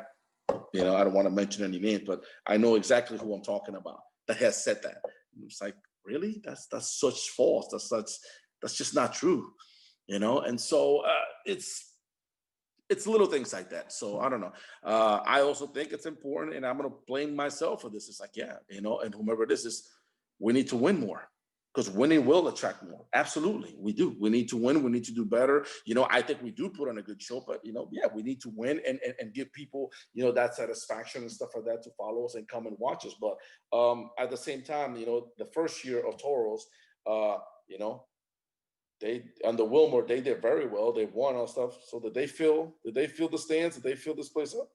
you know, I don't want to mention any names, but I know exactly who I'm talking about that has said that. It's like, really? That's such false. That's just not true, you know? And so it's little things like that. So I don't know. I also think it's important, and I'm going to blame myself for this. It's like, yeah, you know, and whomever this is, we need to win more. Because winning will attract more. Absolutely, we do. We need to win. We need to do better. You know, I think we do put on a good show, but, you know, yeah, we need to win and give people, you know, that satisfaction and stuff like that to follow us and come and watch us. But at the same time, you know, the first year of Toros, you know, they under Wilmer, they did very well. They won all stuff. So did they fill the stands? Did they fill this place up?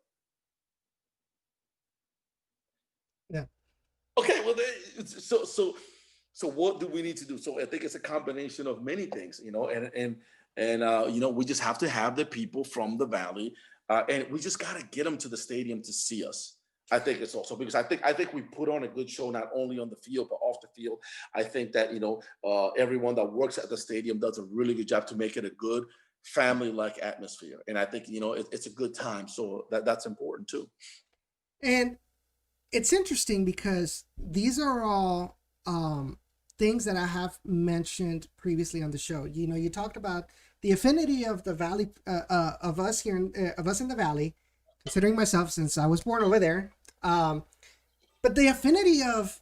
Yeah. Okay, well, so what do we need to do? So I think it's a combination of many things, you know, and you know, we just have to have the people from the Valley, and we just got to get them to the stadium to see us. I think it's also because I think we put on a good show, not only on the field, but off the field. I think that, you know, everyone that works at the stadium does a really good job to make it a good family-like atmosphere. And I think, you know, it's a good time. So that's important too. And it's interesting because these are all things that I have mentioned previously on the show. You know, you talked about the affinity of the Valley, of us here, of us in the Valley, considering myself since I was born over there. But the affinity of,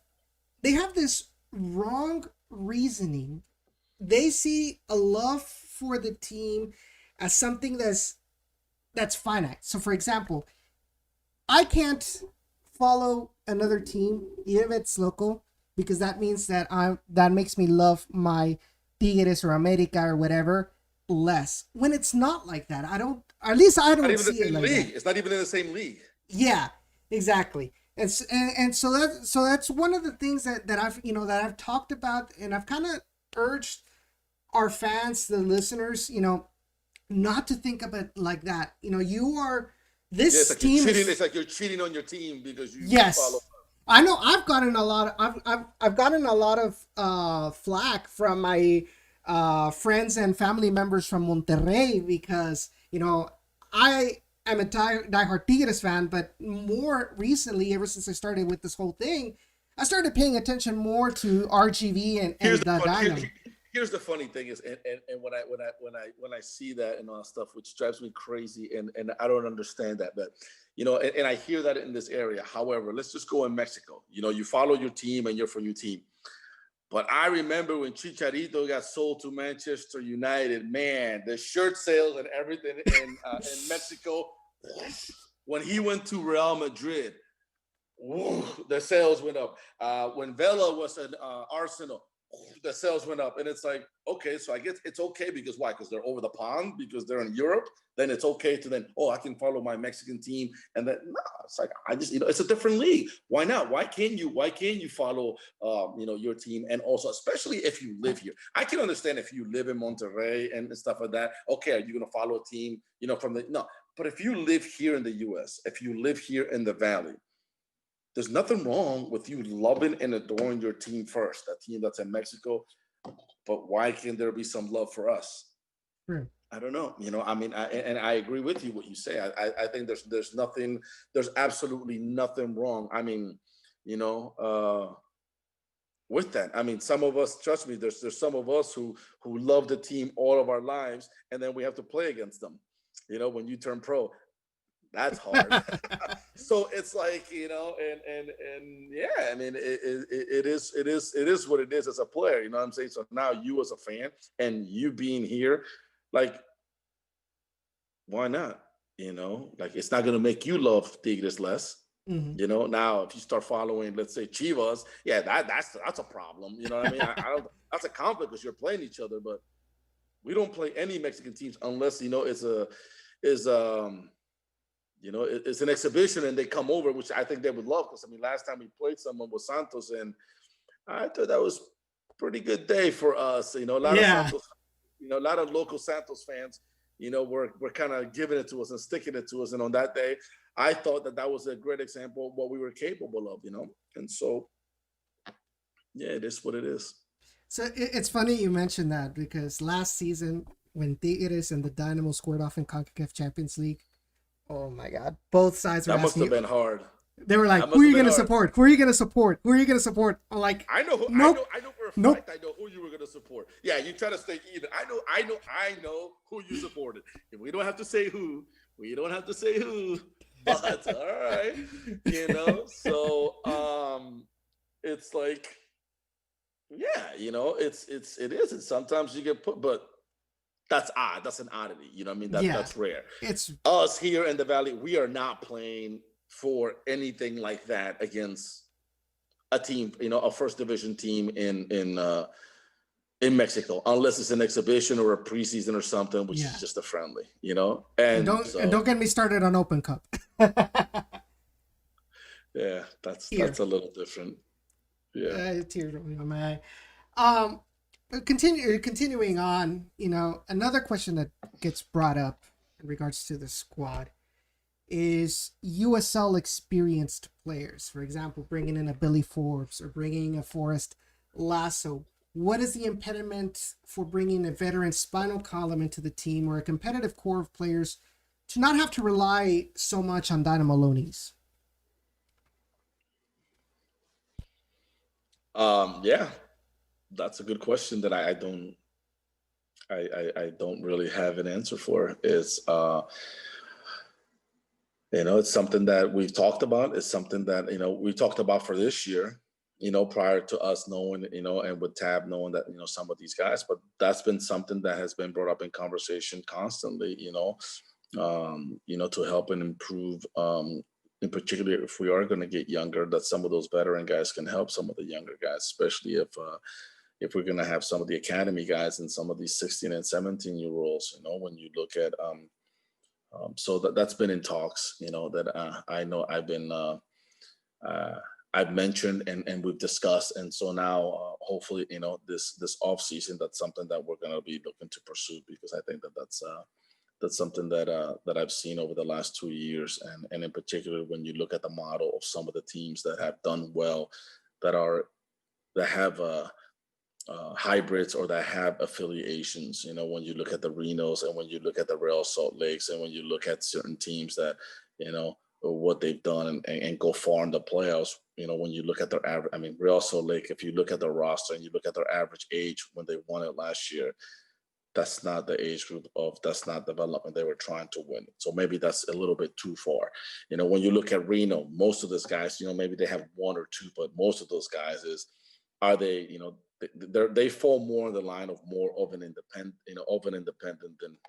they have this wrong reasoning. They see a love for the team as something that's finite. So, for example, I can't follow another team, even if it's local, because that means that that makes me love my Tigres or America or whatever less. When it's not like that, I don't see it like that. It's not even in the same league. Yeah, exactly. And so that's one of the things that I've talked about, and I've kind of urged our fans, the listeners, you know, not to think of it like that. You know, you are this team. It's like you're cheating on your team because you follow. I know I've gotten a lot of flack from my friends and family members from Monterrey because, I am a diehard Tigres fan, but more recently, ever since I started with this whole thing, I started paying attention more to RGV and the Dynamo. Here's the funny thing is, and when I see that and all that stuff, which drives me crazy, and I don't understand that, but and I hear that in this area. However, let's just go in Mexico. You follow your team and you're for your team. But I remember when Chicharito got sold to Manchester United, man, the shirt sales and everything in Mexico. When he went to Real Madrid, whoa, the sales went up. When Vela was in Arsenal, the sales went up. And it's like, okay, so I guess it's okay because why? Because they're over the pond, because they're in Europe. Then it's okay to then, I can follow my Mexican team. And then, no, it's like, I just, it's a different league. Why not? Why can't you follow, your team? And also, especially if you live here, I can understand if you live in Monterrey and stuff like that. Okay, are you going to follow a team, no. But if you live here in the U.S., if you live here in the Valley, there's nothing wrong with you loving and adoring your team first, that team that's in Mexico. But why can't there be some love for us? Sure. I don't know. I agree with you what you say. I think there's absolutely nothing wrong. With that. Some of us, trust me, there's some of us who love the team all of our lives, and then we have to play against them. When you turn pro, that's hard. So it's like, and yeah, it is what it is as a player, what I'm saying? So now you as a fan and you being here, like, why not? Like, it's not going to make you love Tigres less. Mm-hmm. Now if you start following, let's say, Chivas, yeah, that's a problem. You know what I mean? I don't, that's a conflict because you're playing each other, but we don't play any Mexican teams unless, it's an exhibition and they come over, which I think they would love. Because last time we played someone with Santos, and I thought that was a pretty good day for us. A lot of Santos, a lot of local Santos fans, were kind of giving it to us and sticking it to us. And on that day, I thought that was a great example of what we were capable of. And so, yeah, it is what it is. So it's funny you mentioned that because last season when Tigres and the Dynamo squared off in CONCACAF Champions League, oh my God, both sides were that must have been hard. They were like, "Who are you going to support? Who are you going to support? Who are you going to support?" I'm like, I know. Nope. I know for a Nope. fact. I know who you were going to support. Yeah, you try to stay even. I know who you supported. And we don't have to say who. But all right, So it's like, yeah, it is. And sometimes you get put, but that's odd. That's an oddity. That's rare. It's us here in the Valley. We are not playing for anything like that against a team, a first division team in Mexico, unless it's an exhibition or a preseason or something, which is just a friendly, And don't get me started on Open Cup. Yeah, that's a little different. Yeah. Tears rolling on my eye. Continuing on, another question that gets brought up in regards to the squad is USL experienced players. For example, bringing in a Billy Forbes or bringing a Forrest Lasso. What is the impediment for bringing a veteran spinal column into the team or a competitive core of players to not have to rely so much on Dynamo loanees? Yeah, that's a good question that I don't really have an answer for. It's something that we've talked about. It's something that, we talked about for this year, prior to us knowing, and with Tab knowing that, some of these guys, but that's been something that has been brought up in conversation constantly, to help and improve, in particular, if we are going to get younger, that some of those veteran guys can help some of the younger guys, especially if we're going to have some of the academy guys and some of these 16 and 17-year-olds, when you look at, so that's been in talks, that I know I've mentioned and we've discussed. And so now, hopefully, this off season, that's something that we're going to be looking to pursue, because I think that's something that I've seen over the last 2 years. And in particular, when you look at the model of some of the teams that have done well, that have hybrids or that have affiliations. You know, when you look at the Renos and when you look at the Real Salt Lakes and when you look at certain teams that, you know, what they've done and go far in the playoffs. You know, when you look at their average, I mean, Real Salt Lake, if you look at their roster and you look at their average age when they won it last year, that's not the age group that's not development they were trying to win. So maybe that's a little bit too far. You know, when you look at Reno, most of those guys, you know, maybe they have one or two, but most of those guys are they, you know, they fall more in the line of more of an independent, you know,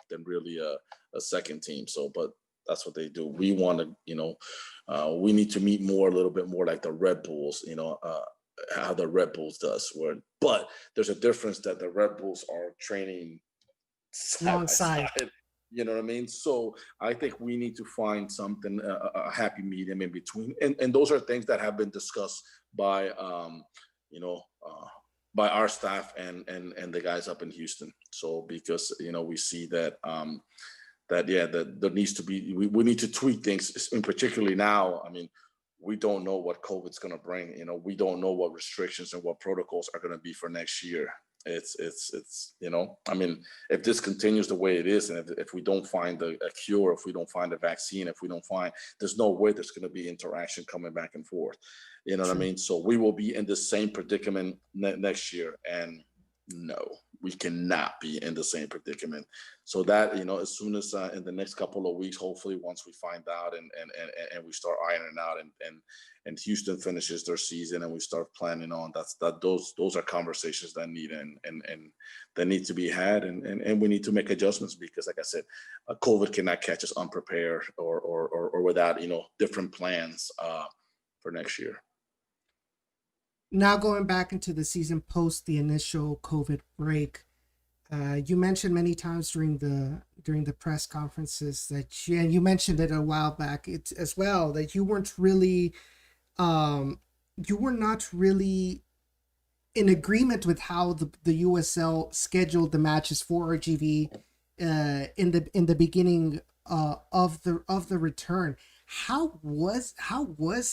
than really a second team. So, but that's what they do. We want to, you know, we need to meet more, a little bit more like the Red Bulls, you know, how the Red Bulls does. But there's a difference that the Red Bulls are training side by Alongside. side. You know what I mean? So I think we need to find something, a happy medium in between. And those are things that have been discussed by, you know, by our staff and the guys up in Houston. So because, you know, we see that, that there needs to be, we need to tweak things, and particularly now. I mean, we don't know what COVID's going to bring. You know, we don't know what restrictions and what protocols are going to be for next year. It's you know, I mean, if this continues the way it is, and if we don't find a cure, if we don't find a vaccine, if we don't find, there's no way there's going to be interaction coming back and forth. You know what I mean? So we will be in the same predicament next year, and no, we cannot be in the same predicament. So that, you know, as soon as in the next couple of weeks, hopefully once we find out and we start ironing out and Houston finishes their season and we start planning on those are conversations that need and that need to be had, and we need to make adjustments because, like I said, COVID cannot catch us unprepared or without, you know, different plans for next year. Now going back into the season post the initial COVID break, you mentioned many times during the press conferences that and you mentioned it a while back as well, that you weren't really, you were not really in agreement with how the USL scheduled the matches for RGV in the beginning of the return. How was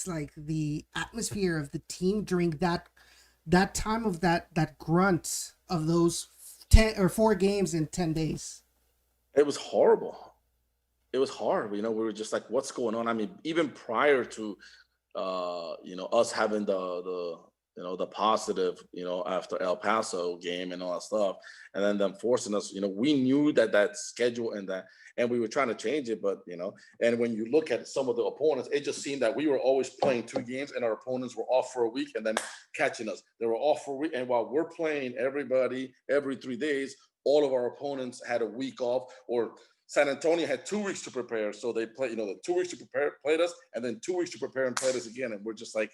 like the atmosphere of the team during that time of that grunt of those 10 or 4 games in 10 days? It was horrible. It was hard. You know, we were just like, what's going on? I mean, even prior to you know, us having the you know, the positive, you know, after El Paso game and all that stuff, and then them forcing us, you know, we knew that schedule and we were trying to change it, but, you know, and when you look at some of the opponents, it just seemed that we were always playing 2 games and our opponents were off for a week and then catching us. They were off for a week, and while we're playing everybody every 3 days, all of our opponents had a week off, or San Antonio had 2 weeks to prepare. So they played, you know, the 2 weeks to prepare, played us, and then 2 weeks to prepare and played us again. And we're just like,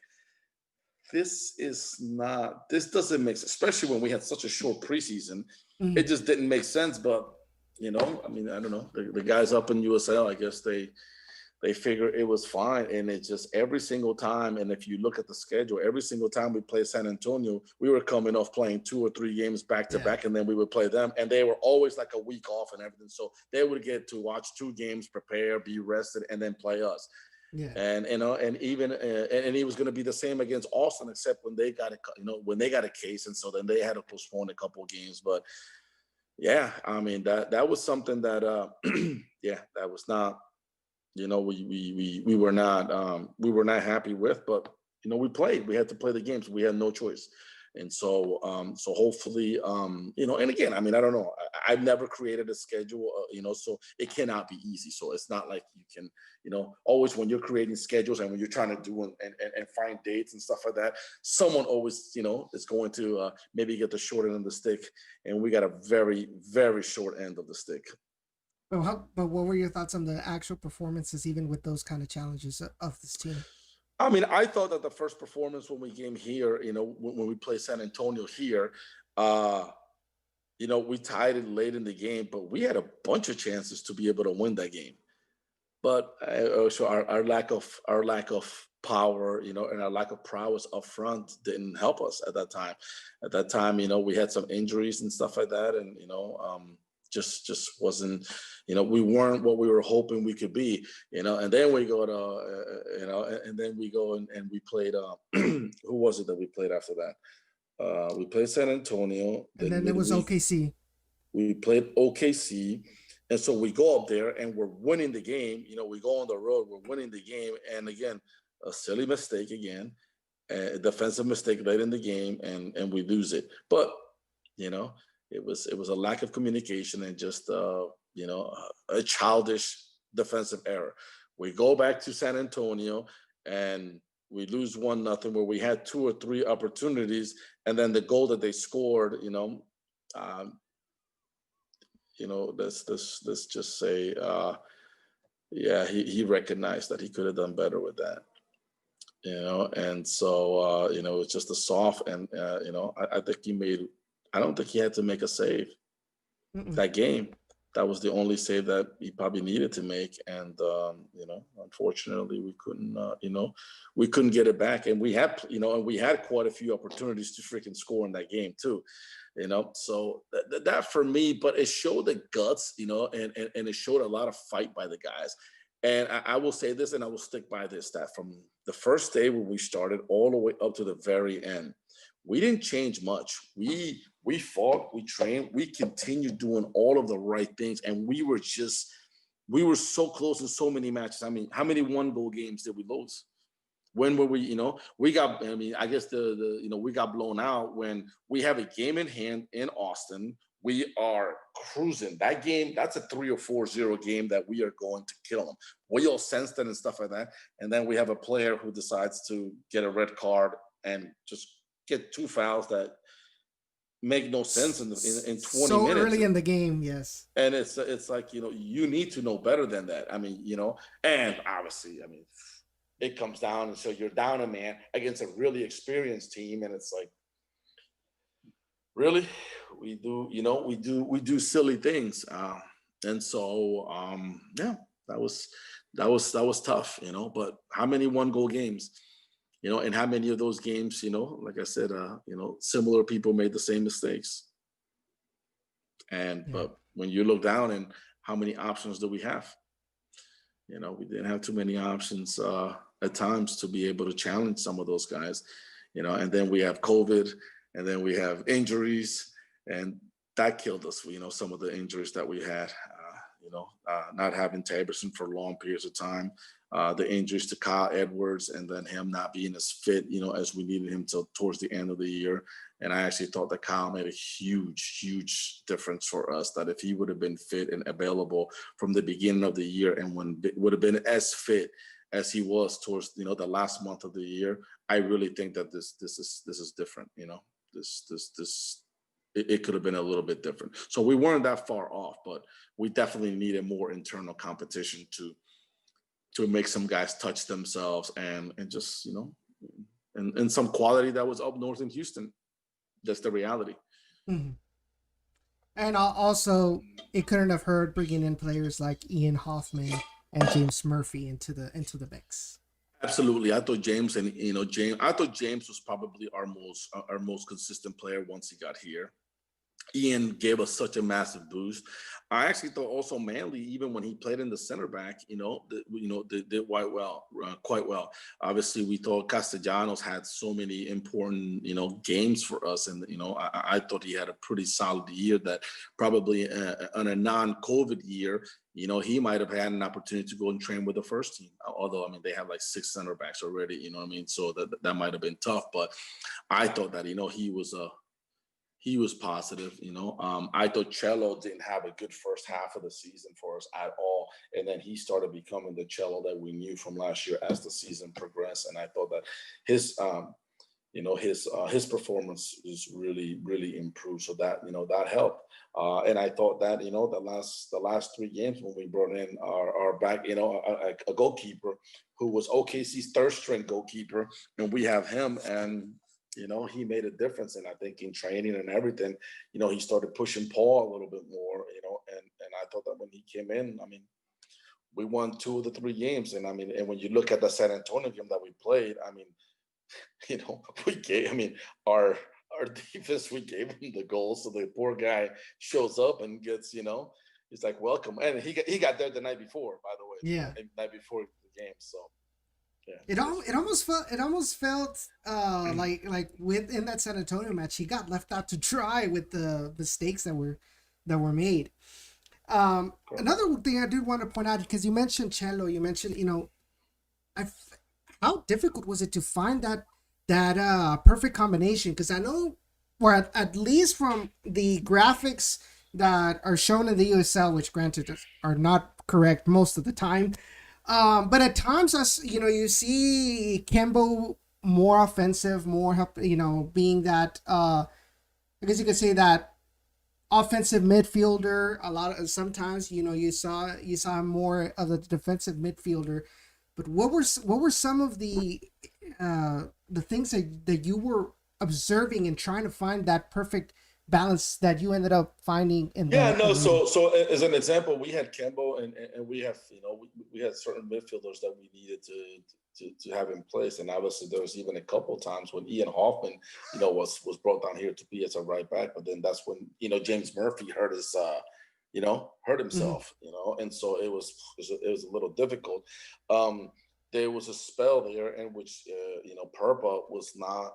this doesn't make sense, especially when we had such a short preseason. Mm. It just didn't make sense. But, you know, I mean, I don't know. The guys up in USL, I guess they figure it was fine. And it just every single time, and if you look at the schedule, every single time we played San Antonio, we were coming off playing 2 or 3 games back to back, and then we would play them. And they were always like a week off and everything. So they would get to watch 2 games, prepare, be rested, and then play us. Yeah. And, you know, and even and he was going to be the same against Austin, except when they got a case, and so then they had to postpone a couple of games. But yeah, I mean, that was something that yeah, that was not, you know, we were not happy with. But, you know, we had to play the games, we had no choice. And so so hopefully, you know, and again, I mean, I don't know, I've never created a schedule, you know, so it cannot be easy. So it's not like you can, you know, always when you're creating schedules and when you're trying to do and find dates and stuff like that, someone always, you know, is going to maybe get the short end of the stick, and we got a very, very short end of the stick. But what were your thoughts on the actual performances, even with those kind of challenges of this team? I mean, I thought that the first performance when we came here, you know, when we played San Antonio here, you know, we tied it late in the game, but we had a bunch of chances to be able to win that game. But also our lack of power, you know, and our lack of prowess up front didn't help us at that time. At that time, you know, we had some injuries and stuff like that, and you know, just wasn't, you know, we weren't what we were hoping we could be, you know. And then we go to, you know, and then we go and we played. Who was it that we played after that? We played San Antonio. And then there was OKC. We played OKC. And so we go up there and we're winning the game. We go on the road, we're winning the game. And again, a silly mistake again, a defensive mistake late in the game, and we lose it. But, it was a lack of communication and just, a childish defensive error. We go back to San Antonio and we lose 1-0 where we had 2 or 3 opportunities. And then the goal that they scored, let's just say, he recognized that he could have done better with that, and so, it's just a soft, and, I think I don't think he had to make a save that game. That was the only save that he probably needed to make. And, unfortunately we couldn't get it back. And we had quite a few opportunities to freaking score in that game too. So that for me, but it showed the guts, and it showed a lot of fight by the guys. And I will say this, and I will stick by this, that from the first day when we started all the way up to the very end, we didn't change much. We fought, we trained, we continued doing all of the right things. And we were so close in so many matches. I mean, how many 1-goal games did we lose? When were we, we got, I guess we got blown out when we have a game in hand in Austin. We are cruising. That game, that's a 3 or 4-0 game that we are going to kill them. We all sensed it and stuff like that. And then we have a player who decides to get a red card and just get 2 fouls that make no sense in 20 minutes. So early in the game, yes. And it's like, you need to know better than that. And obviously, it comes down, and so you're down a man against a really experienced team, and it's like, really, we do silly things, and so that was tough, But how many 1-goal games, and how many of those games, like I said, similar people made the same mistakes, but when you look down, and how many options do we have? We didn't have too many options at times to be able to challenge some of those guys, and then we have COVID, and then we have injuries, and that killed us. Some of the injuries that we had, not having Taberson for long periods of time, the injuries to Kyle Edwards, and then him not being as fit, as we needed him towards the end of the year. And I actually thought that Kyle made a huge, huge difference for us, that if he would have been fit and available from the beginning of the year, and would have been as fit as he was towards, the last month of the year, I really think that this is different. It could have been a little bit different. So we weren't that far off, but we definitely needed more internal competition to make some guys touch themselves and just, and some quality that was up north in Houston. That's the reality. Mm-hmm. And also, it couldn't have hurt bringing in players like Ian Hoffman and James Murphy into the mix. Absolutely, I thought James was probably our most consistent player once he got here. Ian gave us such a massive boost. I actually thought also Manley, even when he played in the center back, did quite well. Obviously, we thought Castellanos had so many important, games for us, and I thought he had a pretty solid year. That probably on a non-COVID year, he might have had an opportunity to go and train with the first team. Although, they have like 6 center backs already, so that might have been tough. But I thought that he was positive. I thought Cello didn't have a good first half of the season for us at all. And then he started becoming the Cello that we knew from last year as the season progressed. And I thought that his performance is really, really improved. So that, that helped. And I thought that, the last 3 games when we brought in our back, a goalkeeper who was OKC's 3rd string goalkeeper, and we have him, and he made a difference. And I think in training and everything, he started pushing Paul a little bit more, and I thought that when he came in, we won 2 of the 3 games. And and when you look at the San Antonio game that we played, our defense, we gave him the goal. So the poor guy shows up and gets, he's like, welcome. And he got there the night before, by the way. Yeah. The night before the game. So Yeah, It it was all it really. almost felt like within that San Antonio match he got left out to dry with the mistakes that were made. Correct. Another thing I did want to point out, because you mentioned cello, you mentioned, I how difficult was it to find that perfect combination? Because I know, or at least from the graphics that are shown in the USL, which granted are not correct most of the time, but at times, as you see Kembo more offensive, more help, being that I guess you could say that offensive midfielder. A lot of sometimes, you saw more of the defensive midfielder. But what were some of the things that you were observing and trying to find that perfect balance that you ended up finding in Yeah, the no. arena? As an example, we had Kembo, and we have we had certain midfielders that we needed to have in place, and obviously there was even a couple times when Ian Hoffman, was brought down here to be as a right back, but then that's when James Murphy hurt his hurt Mm-hmm. himself, and so it was a little difficult. Um, there was a spell there in which Purpa was not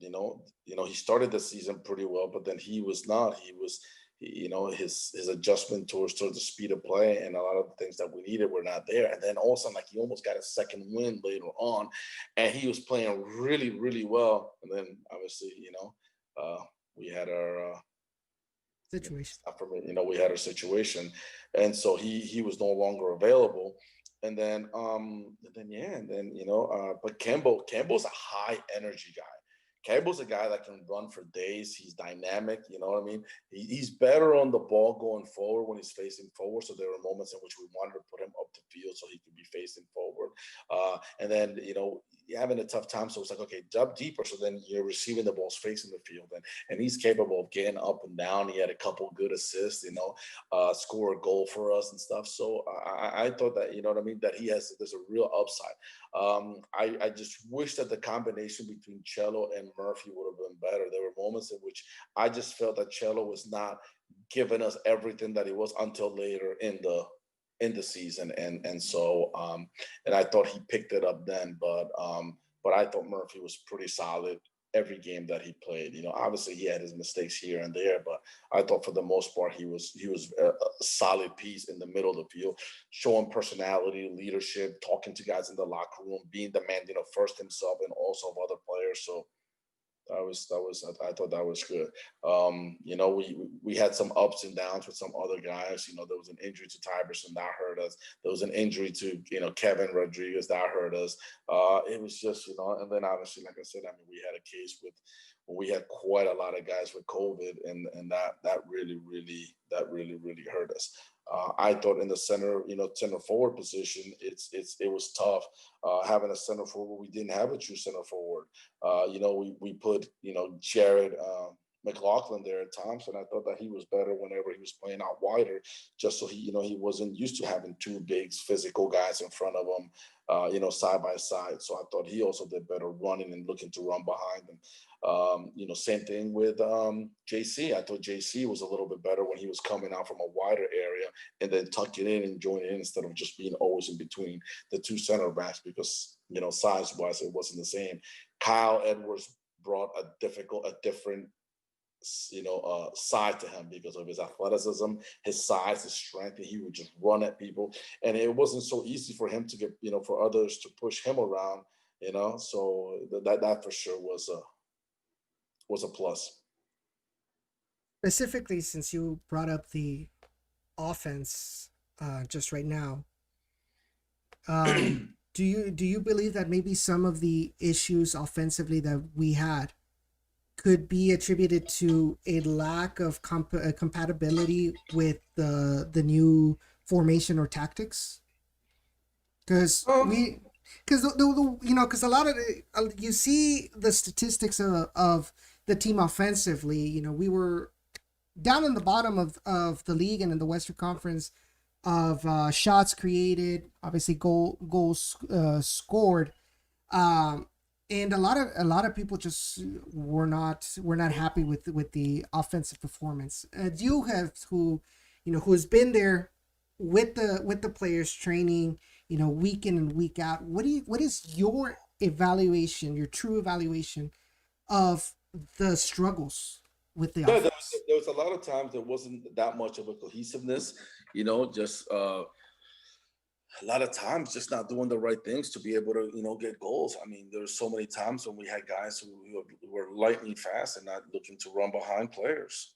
he started the season pretty well, but then he was not. His adjustment towards the speed of play and a lot of the things that we needed were not there. And then all of a sudden, like he almost got a second win later on, and he was playing really, really well. And then obviously, uh, we had our Situation. we had our situation, and so he was no longer available. But Campbell's a high energy guy. Campbell's a guy that can run for days. He's dynamic. You know what I mean? He's better on the ball going forward when he's facing forward. So there were moments in which we wanted to put him up the field so he could be facing forward. And then having a tough time. So it's like, okay, jump deeper. So then you're receiving the balls facing the field, and he's capable of getting up and down. He had a couple good assists. Score a goal for us and stuff. So I thought that you know what I mean that there's a real upside. I just wish that the combination between Cello and Murphy would have been better. There were moments in which I just felt that Cello was not giving us everything that he was until later in the season, and I thought he picked it up then, but I thought Murphy was pretty solid every game that he played. Obviously he had his mistakes here and there, but I thought for the most part he was a solid piece in the middle of the field, showing personality, leadership, talking to guys in the locker room, being the man, first himself and also of other players. So I thought that was good. We had some ups and downs with some other guys. There was an injury to Tyberson that hurt us. There was an injury to Kevin Rodriguez that hurt us. It was just and then obviously, like I said, I mean, we had a case with when we had quite a lot of guys with COVID, and that really hurt us. I thought in the center forward position, it was tough having a center forward. We didn't have a true center forward. We put Jared McLaughlin there at times, and I thought that he was better whenever he was playing out wider, just so he wasn't used to having two big physical guys in front of him, side by side. So I thought he also did better running and looking to run behind him. Same thing with JC. I thought JC was a little bit better when he was coming out from a wider area and then tucking in and joining in instead of just being always in between the two center backs because size wise it wasn't the same. Kyle Edwards brought a different side to him because of his athleticism, his size, his strength, and he would just run at people. And it wasn't so easy for him to get, for others to push him around, So that for sure was a plus. Specifically, since you brought up the offense just right now, do you believe that maybe some of the issues offensively that we had could be attributed to a lack of compatibility with the new formation or tactics? Because Um, we because because a lot of you see the statistics of the team offensively. We were down in the bottom of the league and in the Western Conference of shots created, obviously goals scored, um, and a lot of people just were not happy with the offensive performance. You have who has been there with the players training. week in and week out. What is your evaluation, your true evaluation of the struggles with the Yeah, offense? there was a lot of times there wasn't that much of a cohesiveness, just a lot of times just not doing the right things to be able to, get goals. I mean, there's so many times when we had guys who were lightning fast and not looking to run behind players.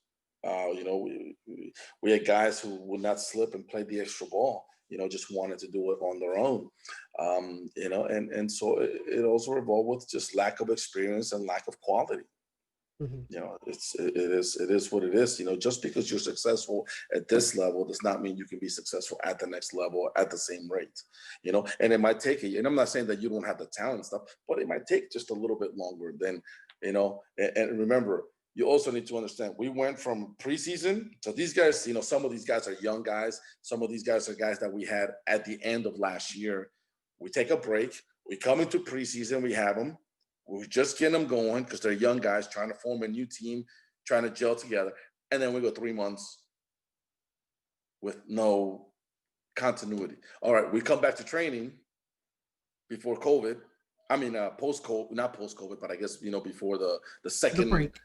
We had guys who would not slip and play the extra ball. Just wanted to do it on their own. And so it also revolved with just lack of experience and lack of quality. Mm-hmm. It is what it is. Just because you're successful at this level does not mean you can be successful at the next level at the same rate. And it might take you, and I'm not saying that you don't have the talent and stuff, but it might take just a little bit longer than, and remember, you also need to understand we went from preseason. So these guys, some of these guys are young guys, some of these guys are guys that we had at the end of last year. We take a break, we come into preseason, we have them. We're just getting them going because they're young guys trying to form a new team, trying to gel together. And then we go 3 months with no continuity. All right, we come back to training before COVID. I mean, post-COVID, not post-COVID, but I guess, before the second, break.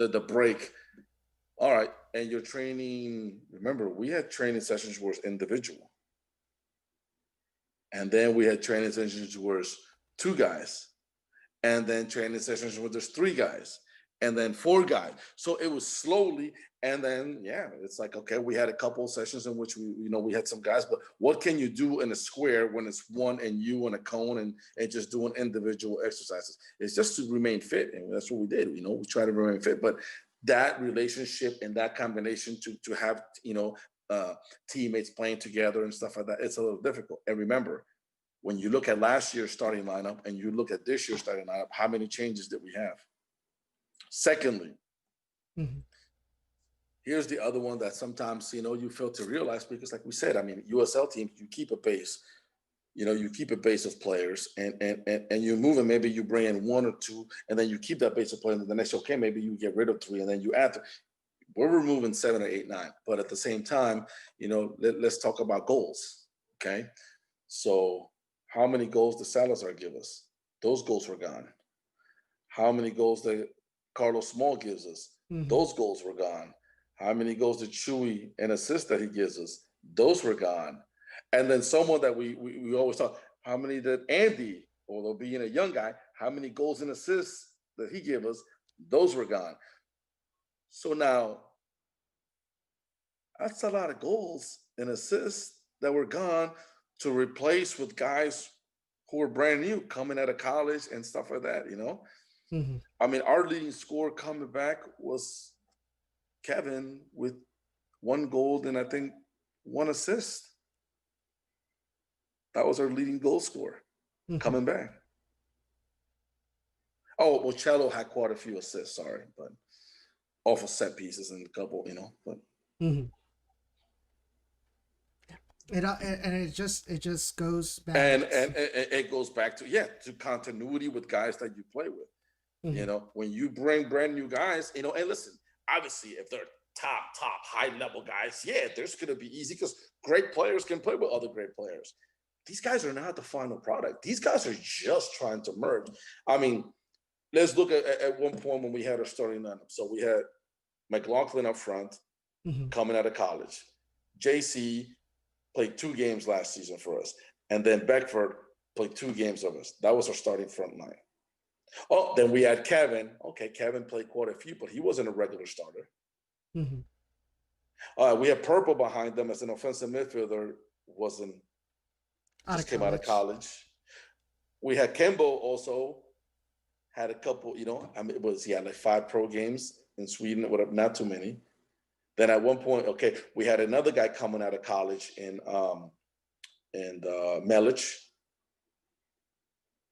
the break. All right, and you're training. Remember, we had training sessions where it's individual. And then we had training sessions where it's 2 guys. And then training sessions where there's 3 guys and then 4 guys. So it was slowly. And then, it's like, okay, we had a couple of sessions in which we had some guys, but what can you do in a square when it's one and you and a cone and just doing individual exercises? It's just to remain fit. And that's what we did. We try to remain fit, but that relationship and that combination to have, teammates playing together and stuff like that, it's a little difficult. And remember, when you look at last year's starting lineup and you look at this year's starting lineup, how many changes did we have? Secondly, here's the other one that sometimes, you fail to realize because like we said, I mean, USL teams, you keep a base, you keep a base of players and you move and maybe you bring in 1 or 2 and then you keep that base of players and the next, okay, maybe you get rid of 3 and then you add 3. We're removing 7 or 8, 9. But at the same time, let's talk about goals, okay? So how many goals did Salazar give us? Those goals were gone. How many goals did Carlos Small gives us? Those goals were gone. How many goals did Chewy and assists that he gives us? Those were gone. And then someone that we always talk, how many did Andy, although being a young guy, how many goals and assists that he gave us? Those were gone. So now, that's a lot of goals and assists that were gone to replace with guys who were brand new coming out of college and stuff like that, I mean, our leading scorer coming back was Kevin with 1 goal and I think 1 assist. That was our leading goal scorer coming back. Oh, well, Cello had quite a few assists, sorry, but off of set pieces and a couple, but. It just goes back and it goes back to continuity with guys that you play with. When you bring brand new guys, and listen, obviously if they're top high level guys, there's going to be easy because great players can play with other great players. These guys are not the final product. These guys are just trying to merge. I mean, let's look at one point when we had our starting lineup. So we had McLaughlin up front, coming out of college. JC played 2 games last season for us. And then Beckford played 2 games of us. That was our starting front line. Oh, then we had Kevin. Okay, Kevin played quite a few, but he wasn't a regular starter. We had Purple behind them as an offensive midfielder, just came out of college. We had Kembo also, had a couple, I mean, he had like 5 pro games in Sweden, whatever, not too many. Then at one point, okay, we had another guy coming out of college in Melich.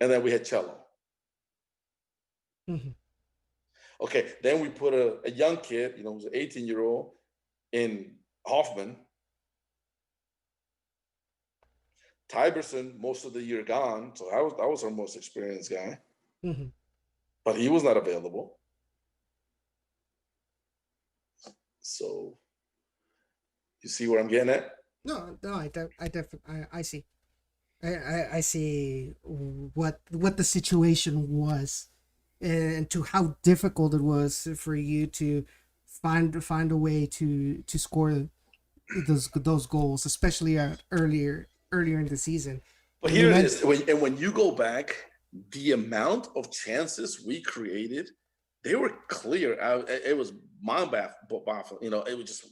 And then we had Cello. Okay, then we put a young kid, who's an 18-year-old in Hoffman. Tyberson, most of the year gone, so that was our most experienced guy. But he was not available. So, you see where I'm getting at? No, I definitely, I see. I see what the situation was, and to how difficult it was for you to find a way to score those goals, especially earlier in the season. But And you here it meant is. When you go back, the amount of chances we created, they were clear. It was mind-baffling. It was just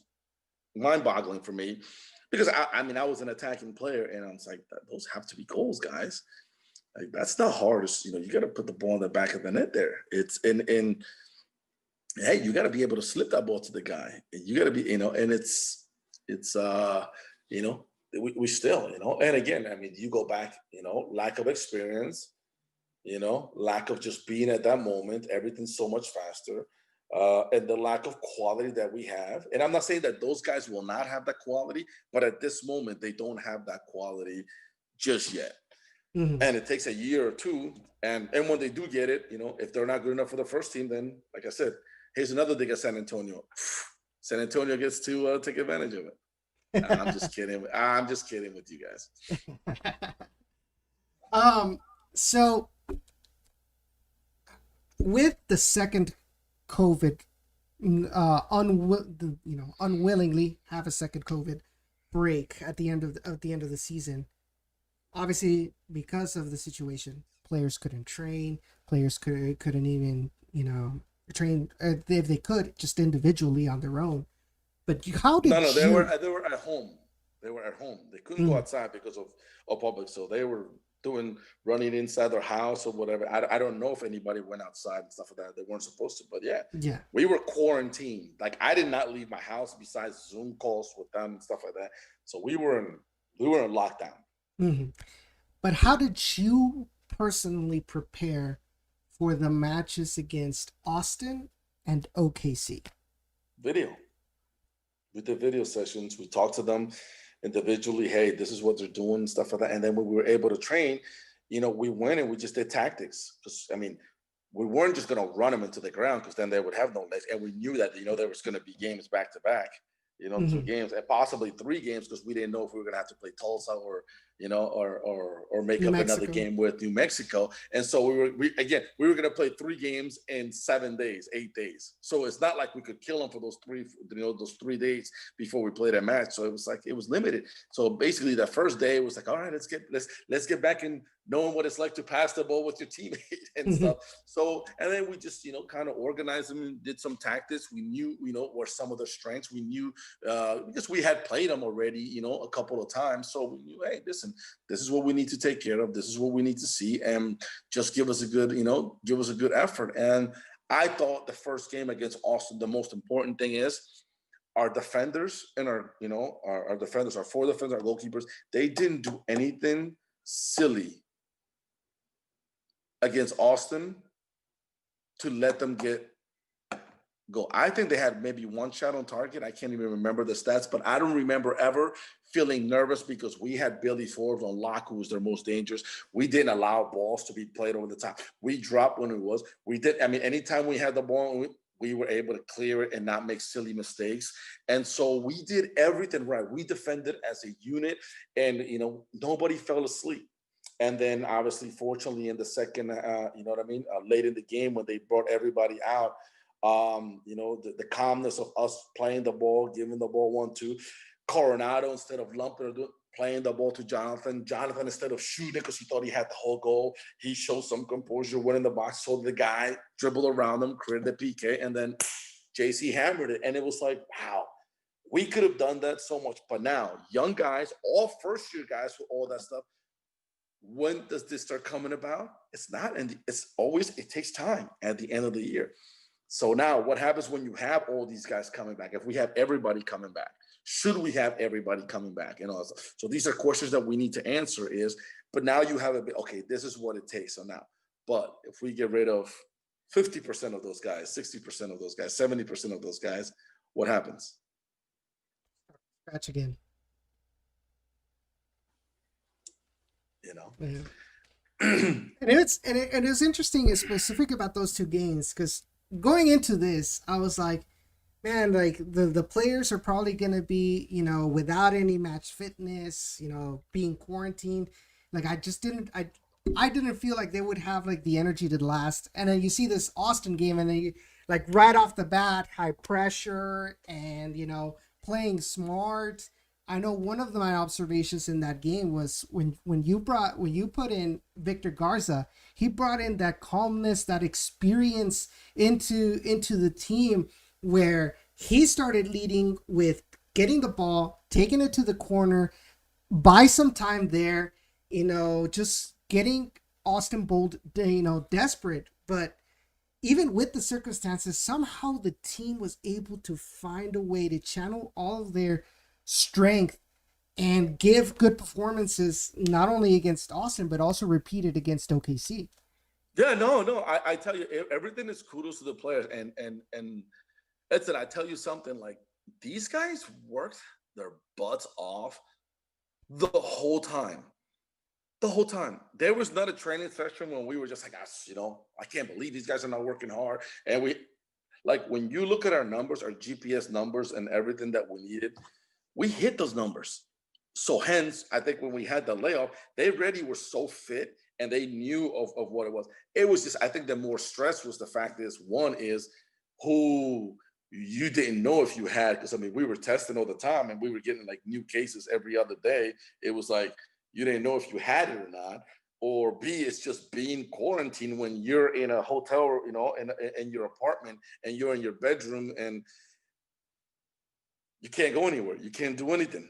mind-boggling for me because I mean I was an attacking player, and I was like, those have to be goals, guys. Like that's the hardest. You got to put the ball in the back of the net there. It's in hey, you got to be able to slip that ball to the guy. You got to be, and it's we still, and again, I mean, you go back, lack of experience, lack of just being at that moment, everything's so much faster. And the lack of quality that we have. And I'm not saying that those guys will not have that quality, but at this moment, they don't have that quality just yet. mhm. And it takes a year or two. And when they do get it, if they're not good enough for the first team, then like I said, here's another thing at San Antonio. San Antonio gets to take advantage of it. I'm just kidding. I'm just kidding with you guys. So with the second COVID, unwillingly have a second COVID break at the end of the season. Obviously, because of the situation, players couldn't train. Players couldn't even train if they could just individually on their own. But how did No, they you? were at home. They were at home. They couldn't go Mm, outside because of public, so they were doing running inside their house or whatever. I don't know if anybody went outside and stuff like that. They weren't supposed to, but yeah, yeah. we were quarantined. Like I did not leave my house besides Zoom calls with them and stuff like that. So we were in lockdown. Mhm. But how did you personally prepare for the matches against Austin and OKC? Video. We did video sessions. We talked to them individually. Hey, this is what they're doing, and stuff like that. And then when we were able to train, we went and we just did tactics. Because I mean, we weren't just going to run them into the ground because then they would have no legs. And we knew that there was going to be games back to back. Two Hmm. games and possibly three games because we didn't know if we were going to have to play Tulsa or or make New up another Mexico. game with New Mexico. And so we were going to play 3 games in 7 days, 8 days. So it's not like we could kill them for those 3 days before we played a match. So it was like it was limited. So basically, the first day was like, all right, let's get back in knowing what it's like to pass the ball with your teammate and Hmm. stuff. So, and then we just, kind of organized them and did some tactics. We knew, where some of their strengths. We knew because we had played them already, a couple of times. So we knew, hey, listen, this is what we need to take care of. This is what we need to see, and just give us a good effort. And I thought the first game against Austin, the most important thing is our defenders and our defenders, our 4 defenders, our goalkeepers, they didn't do anything silly against Austin to let them get go. I think they had maybe one shot on target. I can't even remember the stats, but I don't remember ever feeling nervous because we had Billy Forbes on lock, who was their most dangerous. We didn't allow balls to be played over the top. We dropped when it was. We did. I mean, anytime we had the ball, we were able to clear it and not make silly mistakes. And so we did everything right. We defended as a unit, and nobody fell asleep. And then obviously, fortunately, in the second, late in the game when they brought everybody out, the calmness of us playing the ball, giving the ball 1-2. Coronado, instead of lumping or playing the ball to Jonathan. Jonathan, instead of shooting because he thought he had the whole goal, he showed some composure, went in the box, so the guy dribbled around him, created the PK, and then JC hammered it. And it was like, wow, we could have done that so much. But now, young guys, all first-year guys with all that stuff, when does this start coming about? It's not, and it takes time at the end of the year. So now what happens when you have all these guys coming back? If we have everybody coming back, should we have everybody coming back? So these are questions that we need to answer but now you have okay, this is what it takes. So now, but if we get rid of 50% of those guys, 60% of those guys, 70% of those guys, what happens? Scratch again. You know? Yeah. And it's interesting, it's specific about those two games, because going into this, I was like, man, like the players are probably gonna be, without any match fitness, being quarantined. Like I didn't feel like they would have like the energy to last. And then you see this Austin game, and then you, like right off the bat, high pressure and playing smart. I know one of my observations in that game was when you put in Victor Garza, he brought in that calmness, that experience into the team, where he started leading with getting the ball, taking it to the corner, buy some time there, just getting Austin Bold, desperate. But even with the circumstances, somehow the team was able to find a way to channel all of their strength and give good performances, not only against Austin, but also repeated against OKC. Yeah, no. I tell you, everything is kudos to the players, and Edson, I tell you something. Like, these guys worked their butts off the whole time. The whole time. There was not a training session when we were just like, I can't believe these guys are not working hard. And when you look at our numbers, our GPS numbers, and everything that we needed, we hit those numbers. So hence, I think when we had the layoff, they already were so fit and they knew of what it was. It was just, I think the more stress was the fact is, one is who you didn't know if you had, because I mean, we were testing all the time and we were getting like new cases every other day. It was like, you didn't know if you had it or not. Or B, it's just being quarantined when you're in a hotel, in your apartment, and you're in your bedroom and you can't go anywhere. You can't do anything.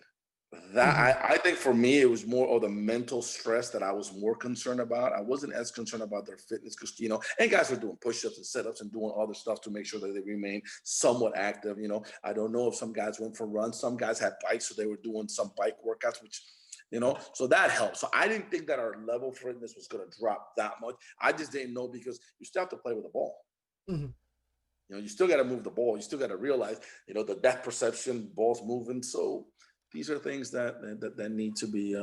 That Mm-hmm. I think for me, it was more of the mental stress that I was more concerned about. I wasn't as concerned about their fitness because, and guys are doing push-ups and sit-ups and doing other stuff to make sure that they remain somewhat active. I don't know if some guys went for runs. Some guys had bikes, so they were doing some bike workouts, which, so that helped. So I didn't think that our level of fitness was going to drop that much. I just didn't know because you still have to play with the ball. Mm-hmm. You still got to move the ball. You still got to realize, the depth perception, ball's moving. So these are things that need to be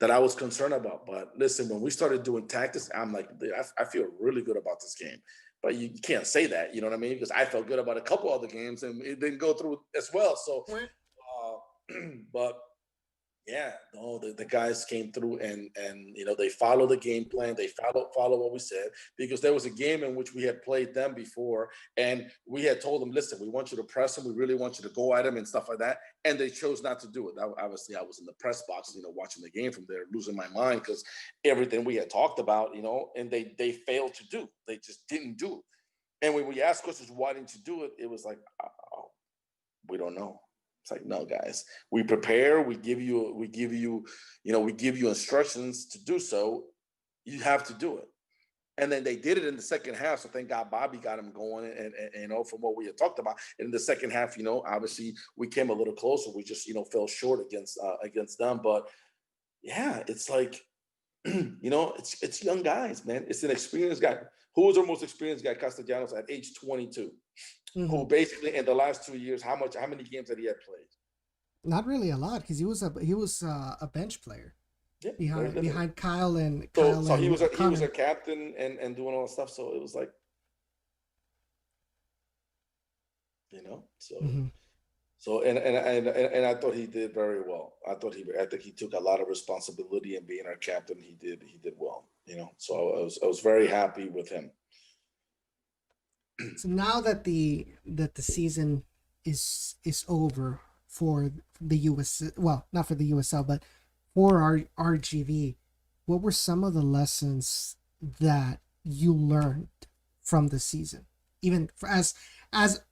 that I was concerned about. But listen, when we started doing tactics, I'm like, I feel really good about this game. But you can't say that, you know what I mean? Because I felt good about a couple other games and it didn't go through as well. So, but yeah, no, the guys came through and they follow the game plan. They follow what we said, because there was a game in which we had played them before and we had told them, listen, we want you to press them. We really want you to go at them and stuff like that. And they chose not to do it. Obviously, I was in the press box, watching the game from there, losing my mind because everything we had talked about, and they failed to do. They just didn't do it. And when we asked questions, why didn't you do it? It was like, oh, we don't know. It's like, no, guys, we prepare, we give you instructions to do so. You have to do it. And then they did it in the second half. So thank God Bobby got him going. And from what we had talked about in the second half, obviously we came a little closer. We just, fell short against them. But yeah, it's like, it's young guys, man. It's an experienced guy. Who was our most experienced guy? Castellanos at age 22. Mm-hmm. Who basically in the last 2 years, how many games that he had played? Not really a lot, because he was a bench player Yeah, very limited. behind Kyle and So he was a Connor. captain and doing all that stuff. So it was like, so Mm-hmm. and I thought he did very well. I think he took a lot of responsibility in being our captain. He did well. So I was very happy with him. So now that the season is over for the US, well, not for the USL, but for our RGV, what were some of the lessons that you learned from the season? Even for, as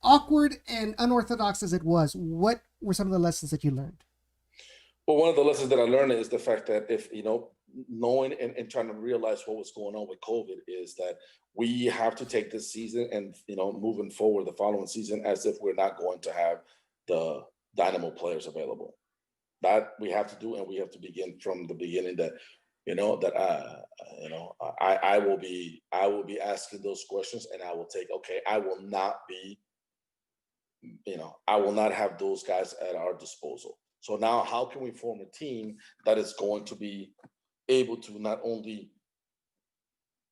awkward and unorthodox as it was, what were some of the lessons that you learned? Well, one of the lessons that I learned is the fact that if, knowing and trying to realize what was going on with COVID is that we have to take this season and, moving forward the following season as if we're not going to have the Dynamo players available. That we have to do, and we have to begin from the beginning that, I will be asking those questions and I will take, okay, I will not have those guys at our disposal. So now how can we form a team that is going to be able to not only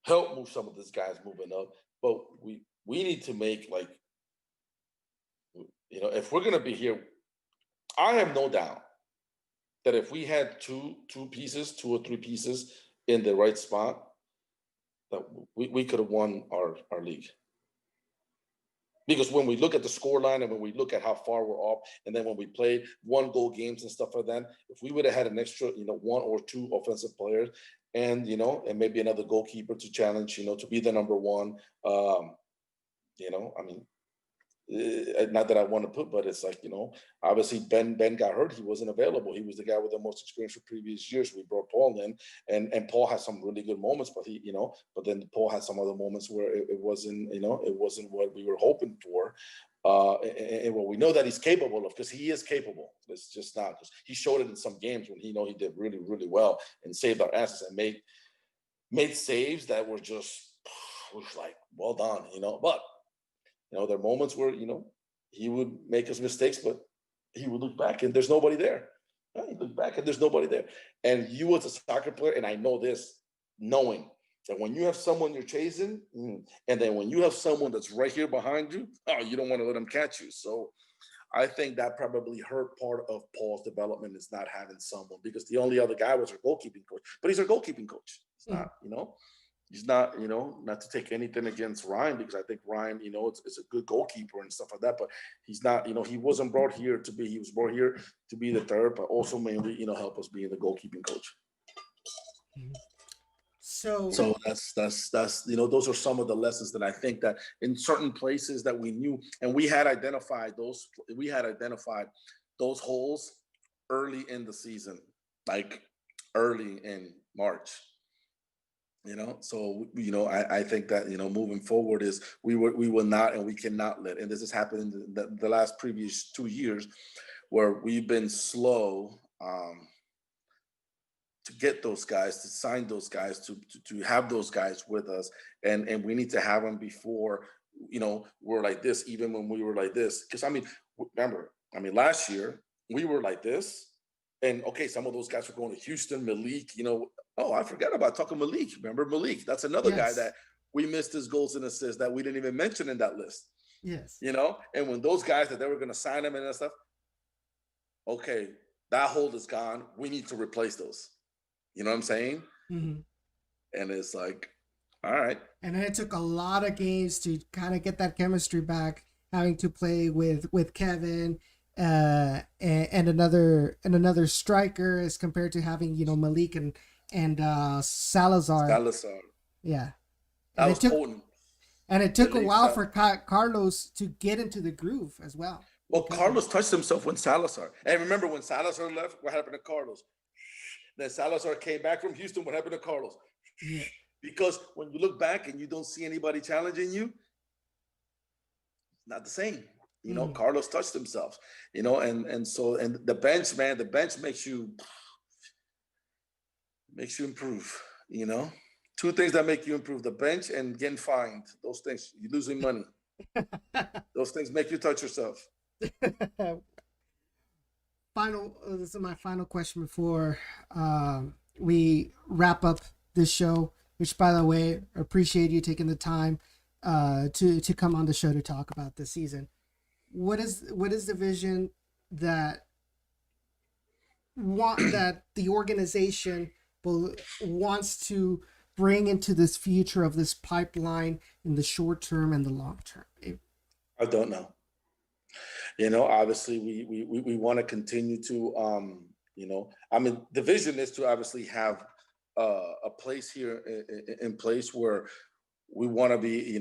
help move some of these guys moving up, but we need to make like, if we're gonna be here, I have no doubt that if we had two or three pieces in the right spot, that we could have won our league. Because when we look at the score line and when we look at how far we're off, and then when we played 1-goal games and stuff like that, if we would have had an extra, one or two offensive players, and and maybe another goalkeeper to challenge, to be the number one, I mean, not that I want to put, but it's like, obviously Ben got hurt. He wasn't available. He was the guy with the most experience for previous years. We brought Paul in, and Paul had some really good moments, but but then Paul had some other moments where it wasn't, it wasn't what we were hoping for. And what we know that he's capable of, because he is capable. It's just not, because he showed it in some games when he did really, really well and saved our asses and made saves that were just like, well done, but there are moments where, he would make his mistakes, but he would look back and there's nobody there. Right? He looked back and there's nobody there. And you as a soccer player, and I know this, knowing that when you have someone you're chasing, and then when you have someone that's right here behind you, you don't want to let them catch you. So I think that probably hurt part of Paul's development, is not having someone, because the only other guy was our goalkeeping coach, but he's our goalkeeping coach. It's not, he's not, not to take anything against Ryan, because I think Ryan, it's a good goalkeeper and stuff like that, but he's not, he wasn't brought here to be, he was brought here to be the third, but also mainly, help us being the goalkeeping coach. So that's those are some of the lessons that I think that in certain places that we knew, and we had identified those holes early in the season, like early in March. So I think that moving forward is we will not, and we cannot let, and this has happened in the last previous 2 years, where we've been slow to get those guys, to sign those guys, to have those guys with us, and we need to have them before we're like this, even when we were like this. Because remember, last year we were like this, and okay, some of those guys were going to Houston, Malik, oh, I forgot about talking Malik. Remember Malik? That's another guy that we missed his goals and assists that we didn't even mention in that list. Yes. And when those guys that they were going to sign him and that stuff, okay, that hole is gone. We need to replace those. You know what I'm saying? Mm-hmm. And it's like, all right. And then it took a lot of games to kind of get that chemistry back, having to play with Kevin and another striker, as compared to having Malik and Salazar. Yeah. That was potent. And it took a while for Carlos to get into the groove as well. Well, Carlos touched himself when Salazar. And remember, when Salazar left, what happened to Carlos? Then Salazar came back from Houston. What happened to Carlos? Yeah. Because when you look back and you don't see anybody challenging you, it's not the same. Carlos touched himself. And so the bench, man, the bench makes you improve. Two things that make you improve: the bench and getting fined. Those things, you're losing money. Those things make you touch yourself. This is my final question before we wrap up this show, which, by the way, I appreciate you taking the time to come on the show to talk about this season. What is the vision that the organization wants to bring into this future of this pipeline in the short term and the long term? I don't know. Obviously we want to continue to, the vision is to obviously have a place here in place where we want to be,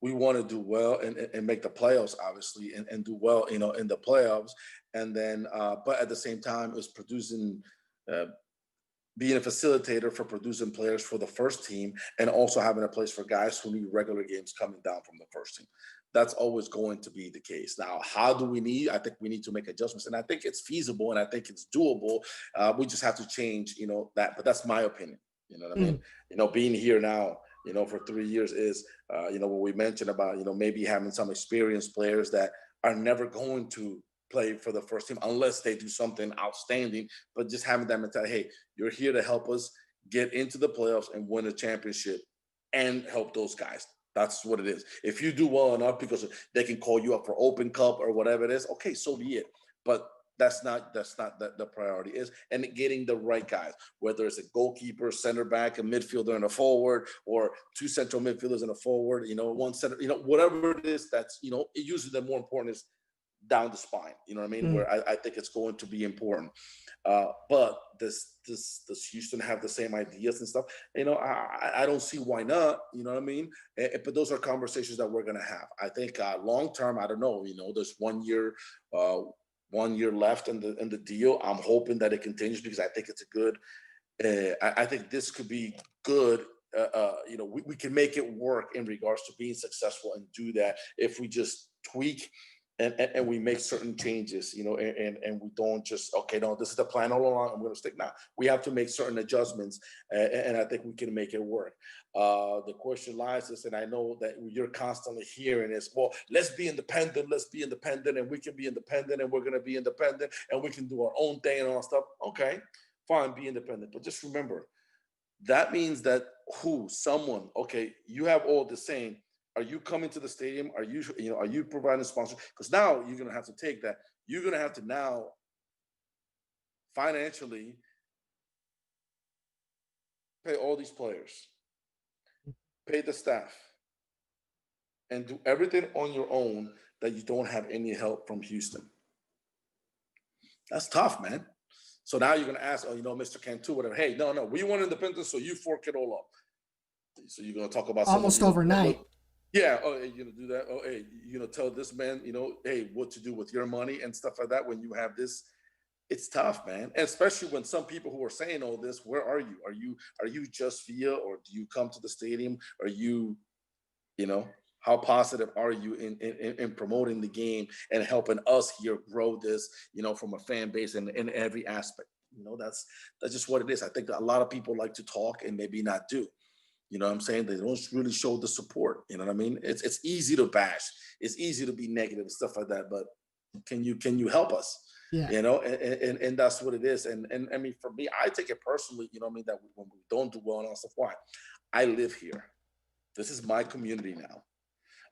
we want to do well and make the playoffs, obviously, and do well, in the playoffs. And then, but at the same time, is producing, being a facilitator for producing players for the first team, and also having a place for guys who need regular games coming down from the first team. That's always going to be the case. Now, I think we need to make adjustments, and I think it's feasible, and I think it's doable. We just have to change, that, but that's my opinion. You know what I mean? Being here now, for 3 years is, what we mentioned about, maybe having some experienced players that are never going to play for the first team unless they do something outstanding, but just having that mentality, hey, you're here to help us get into the playoffs and win a championship and help those guys. That's what it is. If you do well enough because they can call you up for Open Cup or whatever it is, okay, so be it. But That's not the priority is, and getting the right guys, whether it's a goalkeeper, center back, a midfielder, and a forward, or two central midfielders and a forward, one center, whatever it is. That's usually the more important is down the spine. You know what I mean? Where I think it's going to be important. But does Houston have the same ideas and stuff? I don't see why not. You know what I mean? But those are conversations that we're gonna have. I think long term, I don't know. There's 1 year. 1 year left in the deal. I'm hoping that it continues because I think it's a good. I think this could be good. We can make it work in regards to being successful and do that if we just tweak and we make certain changes, and we don't just, okay, no, this is the plan all along, I'm going to stick now. We have to make certain adjustments, and I think we can make it work. The question lies is, and I know that you're constantly hearing is, well, let's be independent, and we can be independent, and we're going to be independent, and we can do our own thing and all that stuff. Okay, fine, be independent. But just remember, that means that someone, okay, you have all the same. Are you coming to the stadium? Are you providing sponsors? Because now you're going to have to take that. You're going to have to now financially pay all these players, pay the staff, and do everything on your own that you don't have any help from Houston. That's tough, man. So now you're going to ask, Mr. Cantu, whatever. Hey, no, we want independence, so you fork it all up. So you're going to talk about almost overnight. Yeah. Oh, hey, do that. Oh, hey, tell this man, hey, what to do with your money and stuff like that. When you have this, it's tough, man. And especially when some people who are saying all this, where are you? Are you just via, or do you come to the stadium? Are you, how positive are you in promoting the game and helping us here grow this, from a fan base and in every aspect? That's just what it is. I think that a lot of people like to talk and maybe not do. You know what I'm saying? They don't really show the support. You know what I mean? It's easy to bash. It's easy to be negative and stuff like that. But can you help us? Yeah. And that's what it is. And I mean, for me, I take it personally. You know what I mean? That when we don't do well and all stuff. Why? I live here. This is my community now.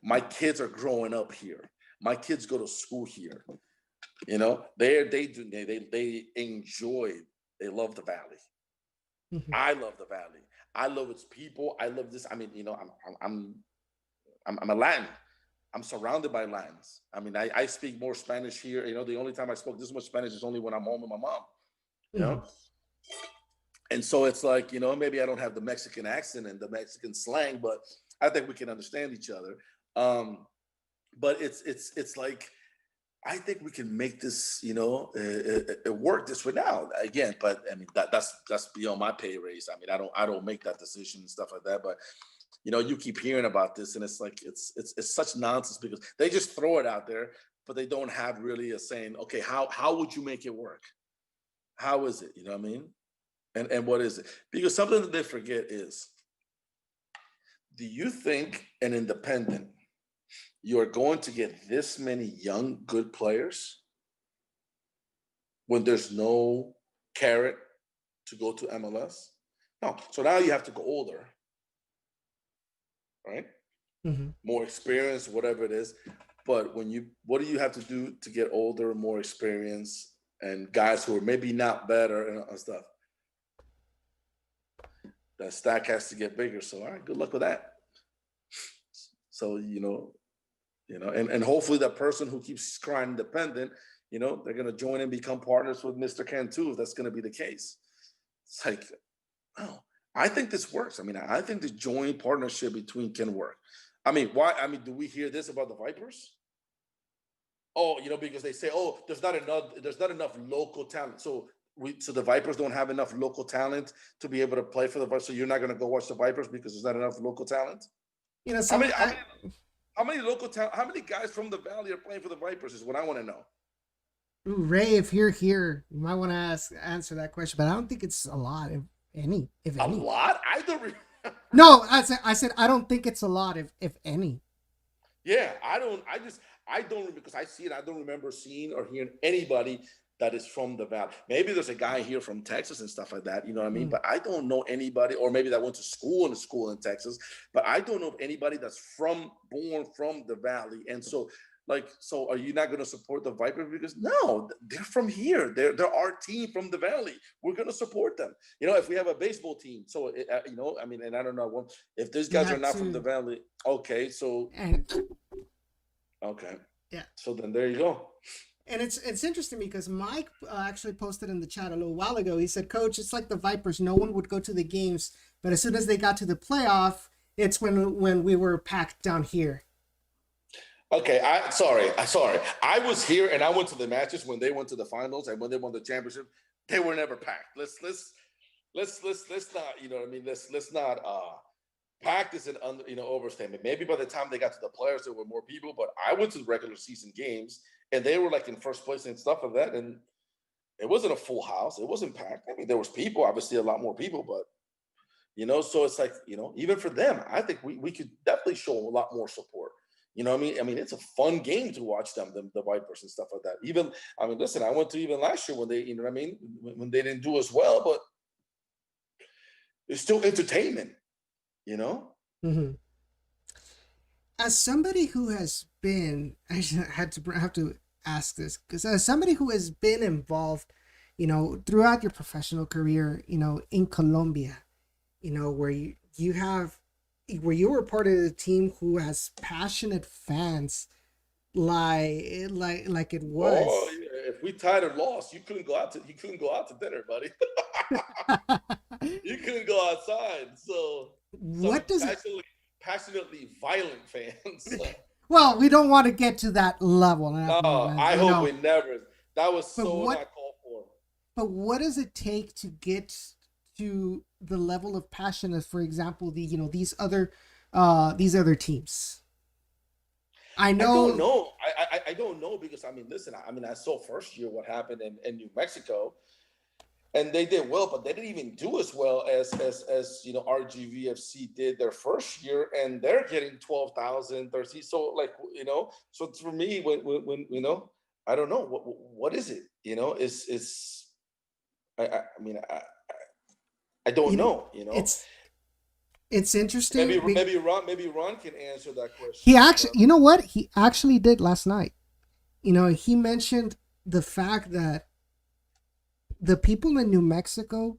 My kids are growing up here. My kids go to school here. They enjoy. They love the Valley. Mm-hmm. I love the Valley. I love its people. I love this. I mean, I'm a Latin. I'm surrounded by Latins. I mean, I speak more Spanish here. The only time I spoke this much Spanish is only when I'm home with my mom. Mm-hmm. And so it's like, maybe I don't have the Mexican accent and the Mexican slang, but I think we can understand each other. But it's like, I think we can make this, work this way now again. But I mean, that's beyond my pay raise. I mean, I don't make that decision and stuff like that. But you keep hearing about this, and it's like it's such nonsense because they just throw it out there, but they don't have really a saying. Okay, how would you make it work? How is it? You know what I mean? And what is it? Because something that they forget is, do you think an independent, you are going to get this many young, good players when there's no carrot to go to MLS? No. So now you have to go older, right? Mm-hmm. More experience, whatever it is. But what do you have to do to get older, more experience, and guys who are maybe not better and stuff? That stack has to get bigger. So, all right, good luck with that. So, and hopefully that person who keeps crying independent, they're going to join and become partners with Mr. Cantu if that's going to be the case. It's like, oh, I think this works. I mean, I think the joint partnership between can work. I mean, why? I mean, do we hear this about the Vipers? Oh, because they say, oh, there's not enough local talent. So the Vipers don't have enough local talent to be able to play for the Vipers. So you're not going to go watch the Vipers because there's not enough local talent? How many local talent? How many guys from the Valley are playing for the Vipers is what I want to know. Ooh, Ray, if you're here, you might want to answer that question, but I don't think it's a lot, if any. A lot? I don't. No, I said I don't think it's a lot, if any. Yeah, I don't. Because I see it. I don't remember seeing or hearing anybody that is from the Valley. Maybe there's a guy here from Texas and stuff like that. You know what I mean? But I don't know anybody, or maybe that went to school in Texas. But I don't know anybody that's born from the Valley. And so Like, so are you not going to support the Vipers? Because no, they're from here. They're our team from the Valley. We're going to support them. If we have a baseball team, so I mean, and I don't know if these guys are not from the Valley. Okay, so okay, yeah. So then there you go. And it's interesting because Mike actually posted in the chat a little while ago. He said, "Coach, it's like the Vipers. No one would go to the games, but as soon as they got to the playoff, it's when we were packed down here." Okay, sorry. I was here and I went to the matches when they went to the finals and when they won the championship. They were never packed. Let's not, you know what I mean? Let's not packed is an overstatement. Maybe by the time they got to the players, there were more people, but I went to the regular season games and they were like in first place and stuff like that. And it wasn't a full house. It wasn't packed. I mean, there was people, obviously a lot more people, but so it's like, even for them, I think we could definitely show a lot more support. You know what I mean? I mean, it's a fun game to watch them, the Vipers and stuff like that. Even, I mean, listen, I went to even last year when they, you know what I mean? When they didn't do as well, but it's still entertainment, Mm-hmm. As somebody who has been, I have to ask this, because as somebody who has been involved, throughout your professional career, in Colombia, where you were part of the team who has passionate fans like it was. Oh, yeah. If we tied or lost, you couldn't go out to dinner, buddy. You couldn't go outside. So what does passionately violent fans? Well, we don't want to get to that level. No, I hope we never. That was not called for. But what does it take to get to the level of passion as, for example, these other teams? I don't know. I don't know because, I mean, listen, I saw first year what happened in New Mexico, and they did well, but they didn't even do as well as RGVFC did their first year, and they're getting 12,000, 13. So like, so for me, when I don't know what is it, it's I don't know, It's interesting. Maybe Ron can answer that question. He actually, he actually did last night. He mentioned the fact that the people in New Mexico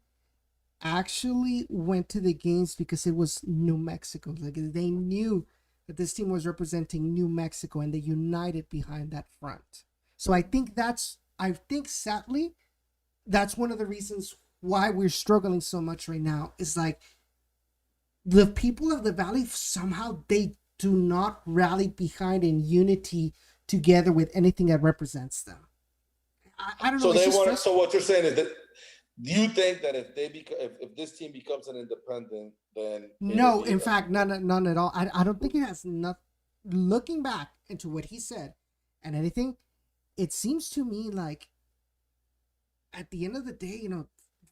actually went to the games because it was New Mexico. Like, they knew that this team was representing New Mexico and they united behind that front. So I think sadly, that's one of the reasons why we're struggling so much right now. Is like, the people of the Valley, somehow they do not rally behind in unity together with anything that represents them. I don't know. So what you're saying is that, do you think that if this team becomes an independent, then no? In fact, none at all. I don't think it has enough. Looking back into what he said and anything, it seems to me like at the end of the day,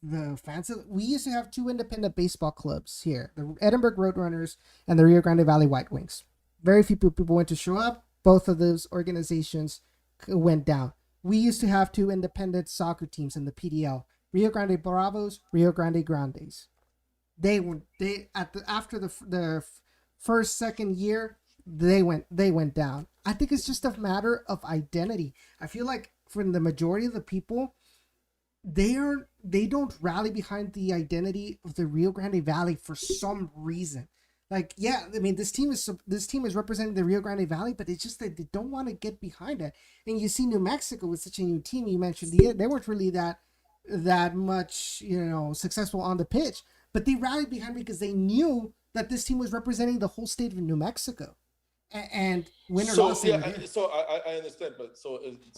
the fans we used to have two independent baseball clubs here, the Edinburgh Roadrunners and the Rio Grande Valley White Wings. Very few people went to show up. Both of those organizations went down. We used to have two independent soccer teams in the PDL, Rio Grande Bravos, Rio Grande Grandes. After the second year, they went down. I think it's just a matter of identity. I feel like for the majority of the people, they don't rally behind the identity of the Rio Grande Valley for some reason. Like, yeah, I mean, this team is representing the Rio Grande Valley, but it's just that they don't want to get behind it. And you see New Mexico with such a new team. You mentioned they weren't really that much, successful on the pitch, but they rallied behind because they knew that this team was representing the whole state of New Mexico. And win or loss. So I understand, but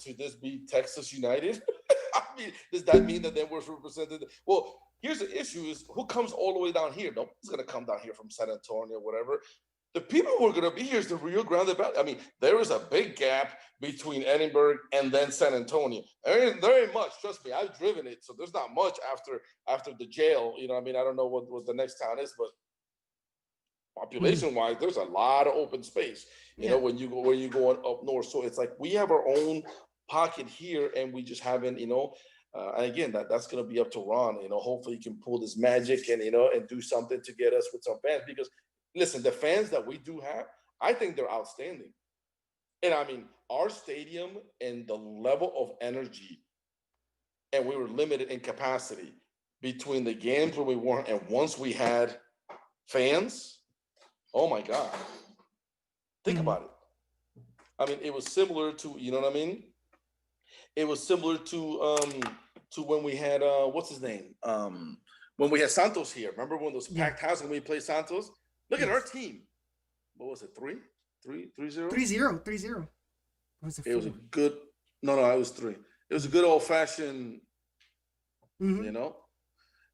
should this be Texas United? I mean, does that mean that they were represented? Well, here's the issue: is who comes all the way down here? Nobody's going to come down here from San Antonio, whatever. The people who are going to be here is the Rio Grande Valley. I mean, there is a big gap between Edinburgh and then San Antonio. There ain't much. Trust me, I've driven it, so there's not much after the jail. I mean, I don't know what the next town is, but population-wise, there's a lot of open space. When you're going up north. So it's like we have our own pocket here, and we just haven't, and again, that's going to be up to Ron. Hopefully he can pull this magic and and do something to get us with some fans. Because listen, the fans that we do have, I think they're outstanding. And I mean, our stadium and the level of energy, and we were limited in capacity between the games when we weren't, and once we had fans, oh my God. Think Mhm. about it. I mean, it was similar to, you know what I mean? It was similar to when we had what's his name? When we had Santos here. Remember when those Yeah. packed house when we played Santos? Look at our Yes. team. What was it? 3-0? 3-0. 3-0. Or was it It was a 4? good no, it was 3. It was a good old fashioned, Mm-hmm. you know.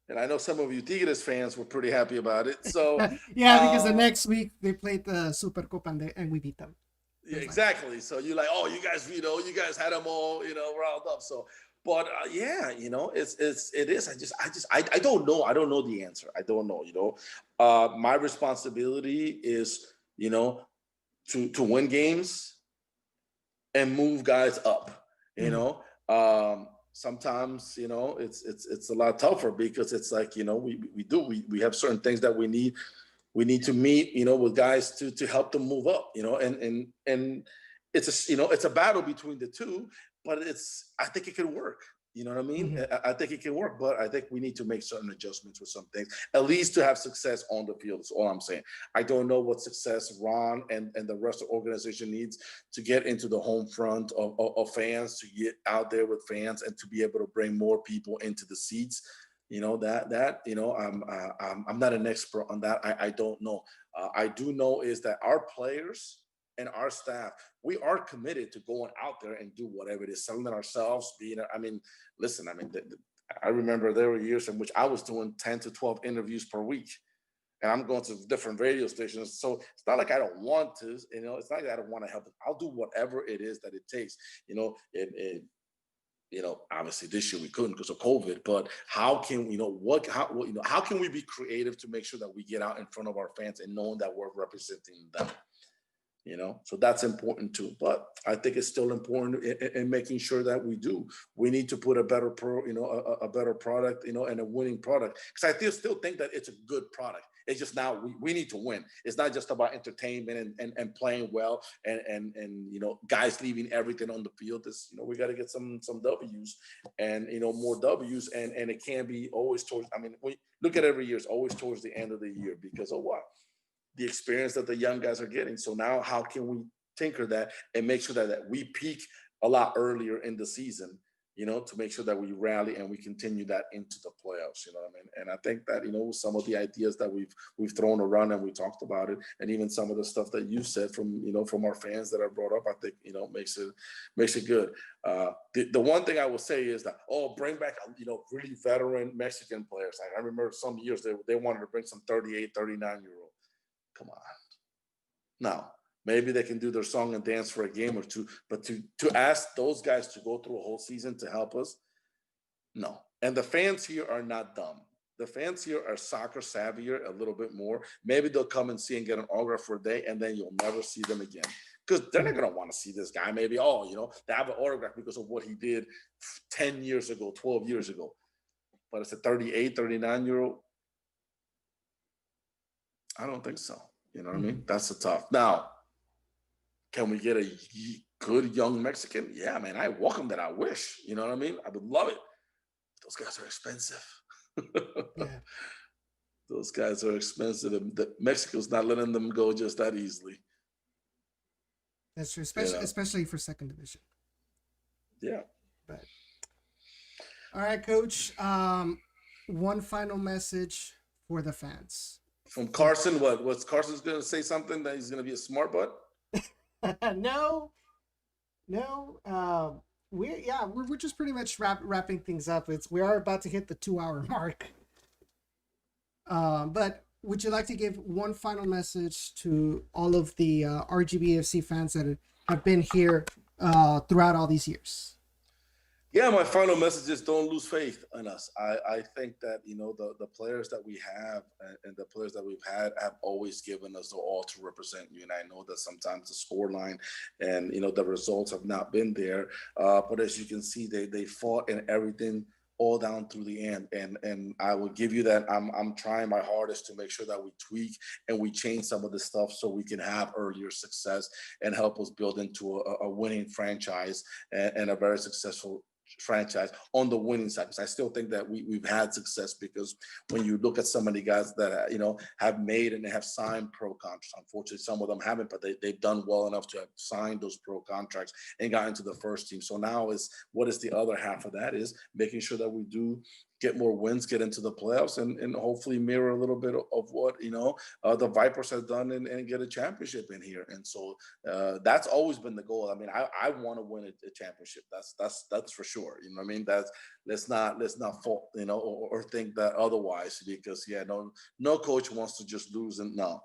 And I know some of you Tigres fans were pretty happy about it. So Yeah, because the uh next week they played the Super Copa and we beat them. It yeah, was like, exactly. So you're like, oh, you guys had them all, riled up. So, but yeah, it is. I don't know. I don't know the answer. I don't know. My responsibility is, to win games and move guys up. You mhm. know, sometimes it's a lot tougher because it's like we have certain things that we need to meet, with guys to help them move up, and it's a battle between the two, but I think it can work. You know what I mean? Mhm. I think it can work, but I think we need to make certain adjustments with some things, at least to have success on the field. Is all I'm saying. I don't know what success Ron and the rest of the organization needs to get into the home front of fans, to get out there with fans, and to be able to bring more people into the seats. I'm not an expert on that. I don't know. I do know is that our players and our staff, we are committed to going out there and do whatever it is, selling it ourselves. Listen, I remember there were years in which I was doing 10 to 12 interviews per week, and I'm going to different radio stations. So it's not like I don't want to, it's not like I don't want to help. I'll do whatever it is that it takes. Obviously this year we couldn't because of COVID, but how can how can we be creative to make sure that we get out in front of our fans and knowing that we're representing them? So that's important too. But I think it's still important in making sure that we need to put a better a better product, and a winning product, because I still think that it's a good product. It's just now we need to win. It's not just about entertainment and playing well and guys leaving everything on the field. We got to get some W's and more W's, and it can't be always towards. We look at every year, it's always towards the end of the year because of what? The experience that the young guys are getting. So now how can we tinker that and make sure that we peak a lot earlier in the season, to make sure that we rally and we continue that into the playoffs, you know what I mean? And I think that, some of the ideas that we've thrown around and we talked about it, and even some of the stuff that you said from our fans that are brought up, I think, makes it good. The one thing I will say is that, bring back, really veteran Mexican players. I remember some years they wanted to bring some 38, 39-year-old. Come on. Now, maybe they can do their song and dance for a game or two, but to ask those guys to go through a whole season to help us, no. And the fans here are not dumb. The fans here are soccer savvier a little bit more. Maybe they'll come and see and get an autograph for a day, and then you'll never see them again. Because they're not going to want to see this guy. Maybe, they have an autograph because of what he did 10 years ago, 12 years ago. But it's a 38, 39-year-old. I don't think so. You know what I mean? That's a tough. Now, can we get a good young Mexican? Yeah, man, I welcome that. I wish. You know what I mean? I would love it. Those guys are expensive. Yeah, Those guys are expensive. Mexico's not letting them go just that easily. that's true, especially for second division. Yeah. But all right, Coach. One final message for the fans. From Carson, what's Carson's going to say something that he's going to be a smart butt? No. We're just pretty much wrapping things up. We are about to hit the 2-hour mark. But would you like to give one final message to all of the RGVFC fans that have been here throughout all these years? Yeah, my final message is don't lose faith in us. I think that, the players that we have and the players that we've had have always given us the all to represent you. And I know that sometimes the scoreline and, the results have not been there. But as you can see, they fought in everything all down through the end. And I will give you that. I'm trying my hardest to make sure that we tweak and we change some of the stuff so we can have earlier success and help us build into a winning franchise and a very successful franchise on the winning side. Because I still think that we've had success, because when you look at some of the guys that have made and they have signed pro contracts, unfortunately some of them haven't, but they've done well enough to have signed those pro contracts and got into the first team. So now is what is the other half of that, is making sure that we do get more wins, get into the playoffs, and hopefully mirror a little bit of what the Vipers have done and get a championship in here. And so that's always been the goal. I mean, I want to win a championship. That's for sure. You know what I mean? Let's not fault, or think that otherwise, because no coach wants to just lose. And no,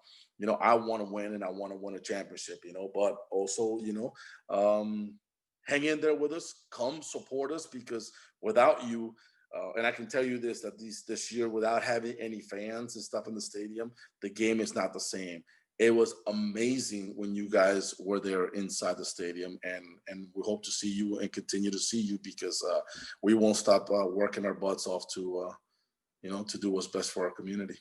I want to win, and I want to win a championship, but also, hang in there with us, come support us, because without you, and I can tell you this, that this year, without having any fans and stuff in the stadium, the game is not the same. It was amazing when you guys were there inside the stadium, and we hope to see you and continue to see you, because we won't stop working our butts off to do what's best for our community.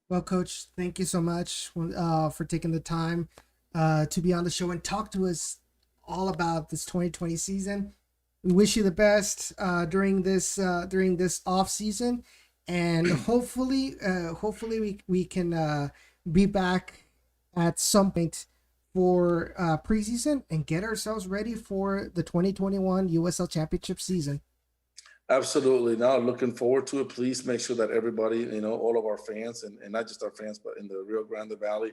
Well, Coach, thank you so much for taking the time to be on the show and talk to us all about this 2020 season. We wish you the best during this off season, and hopefully we can be back at some point for preseason and get ourselves ready for the 2021 USL Championship season. Absolutely. Now, looking forward to it. Please make sure that everybody, all of our fans, and not just our fans, but in the Rio Grande Valley,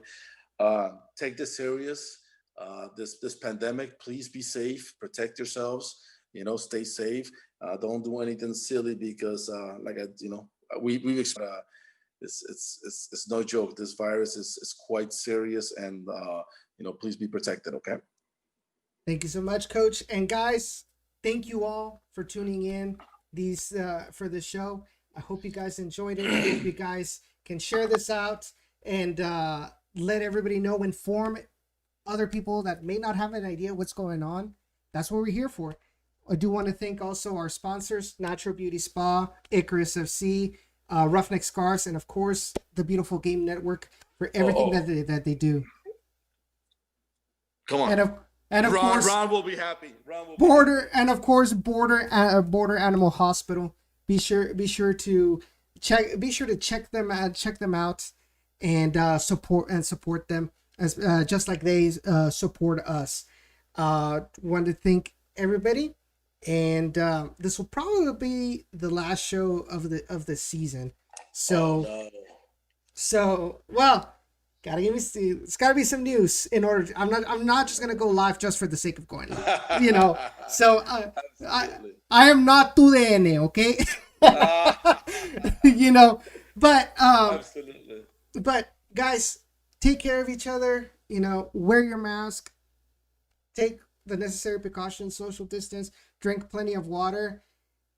take this serious. This pandemic. Please be safe. Protect yourselves. Stay safe. Don't do anything silly, because we've it's no joke. This virus is quite serious, and please be protected. Okay. Thank you so much, Coach. And guys, thank you all for tuning in for this show. I hope you guys enjoyed it. I hope you guys can share this out and let everybody know, inform other people that may not have an idea what's going on. That's what we're here for. I do want to thank also our sponsors, Natural Beauty Spa, Icarus FC, Roughneck Scarves, and of course the Beautiful Game Network for everything that they do. Come on. And of course, Ron will be happy. Border Animal Hospital. Be sure to check them out and support them as just like they support us. Want to thank everybody, and this will probably be the last show of the season. So well, it's gotta be some news in order. I'm not just gonna go live just for the sake of going live, So I am not TUDN, okay? But absolutely. But guys, take care of each other. Wear your mask, take the necessary precautions, social distance, drink plenty of water,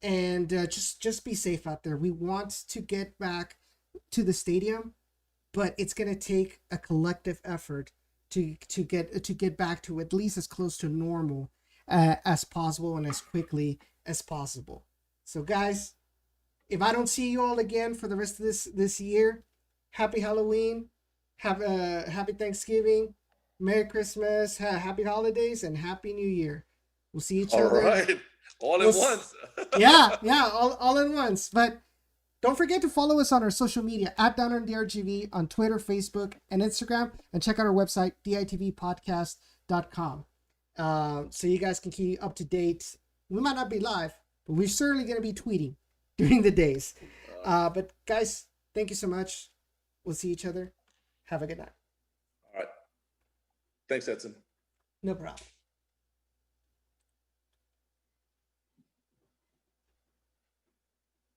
and just be safe out there. We want to get back to the stadium, but it's going to take a collective effort to get back to at least as close to normal as possible and as quickly as possible. So guys, if I don't see you all again for the rest of this year, happy Halloween, happy Thanksgiving, Merry Christmas, happy holidays, and happy New Year. We'll see each other. All right, all at once. yeah, all at once. But don't forget to follow us on our social media at Down on the RGV on Twitter, Facebook, and Instagram, and check out our website ditvpodcast.com. So you guys can keep up to date. We might not be live, but we're certainly going to be tweeting during the days. But guys, thank you so much. We'll see each other. Have a good night. All right. Thanks, Edson. No problem.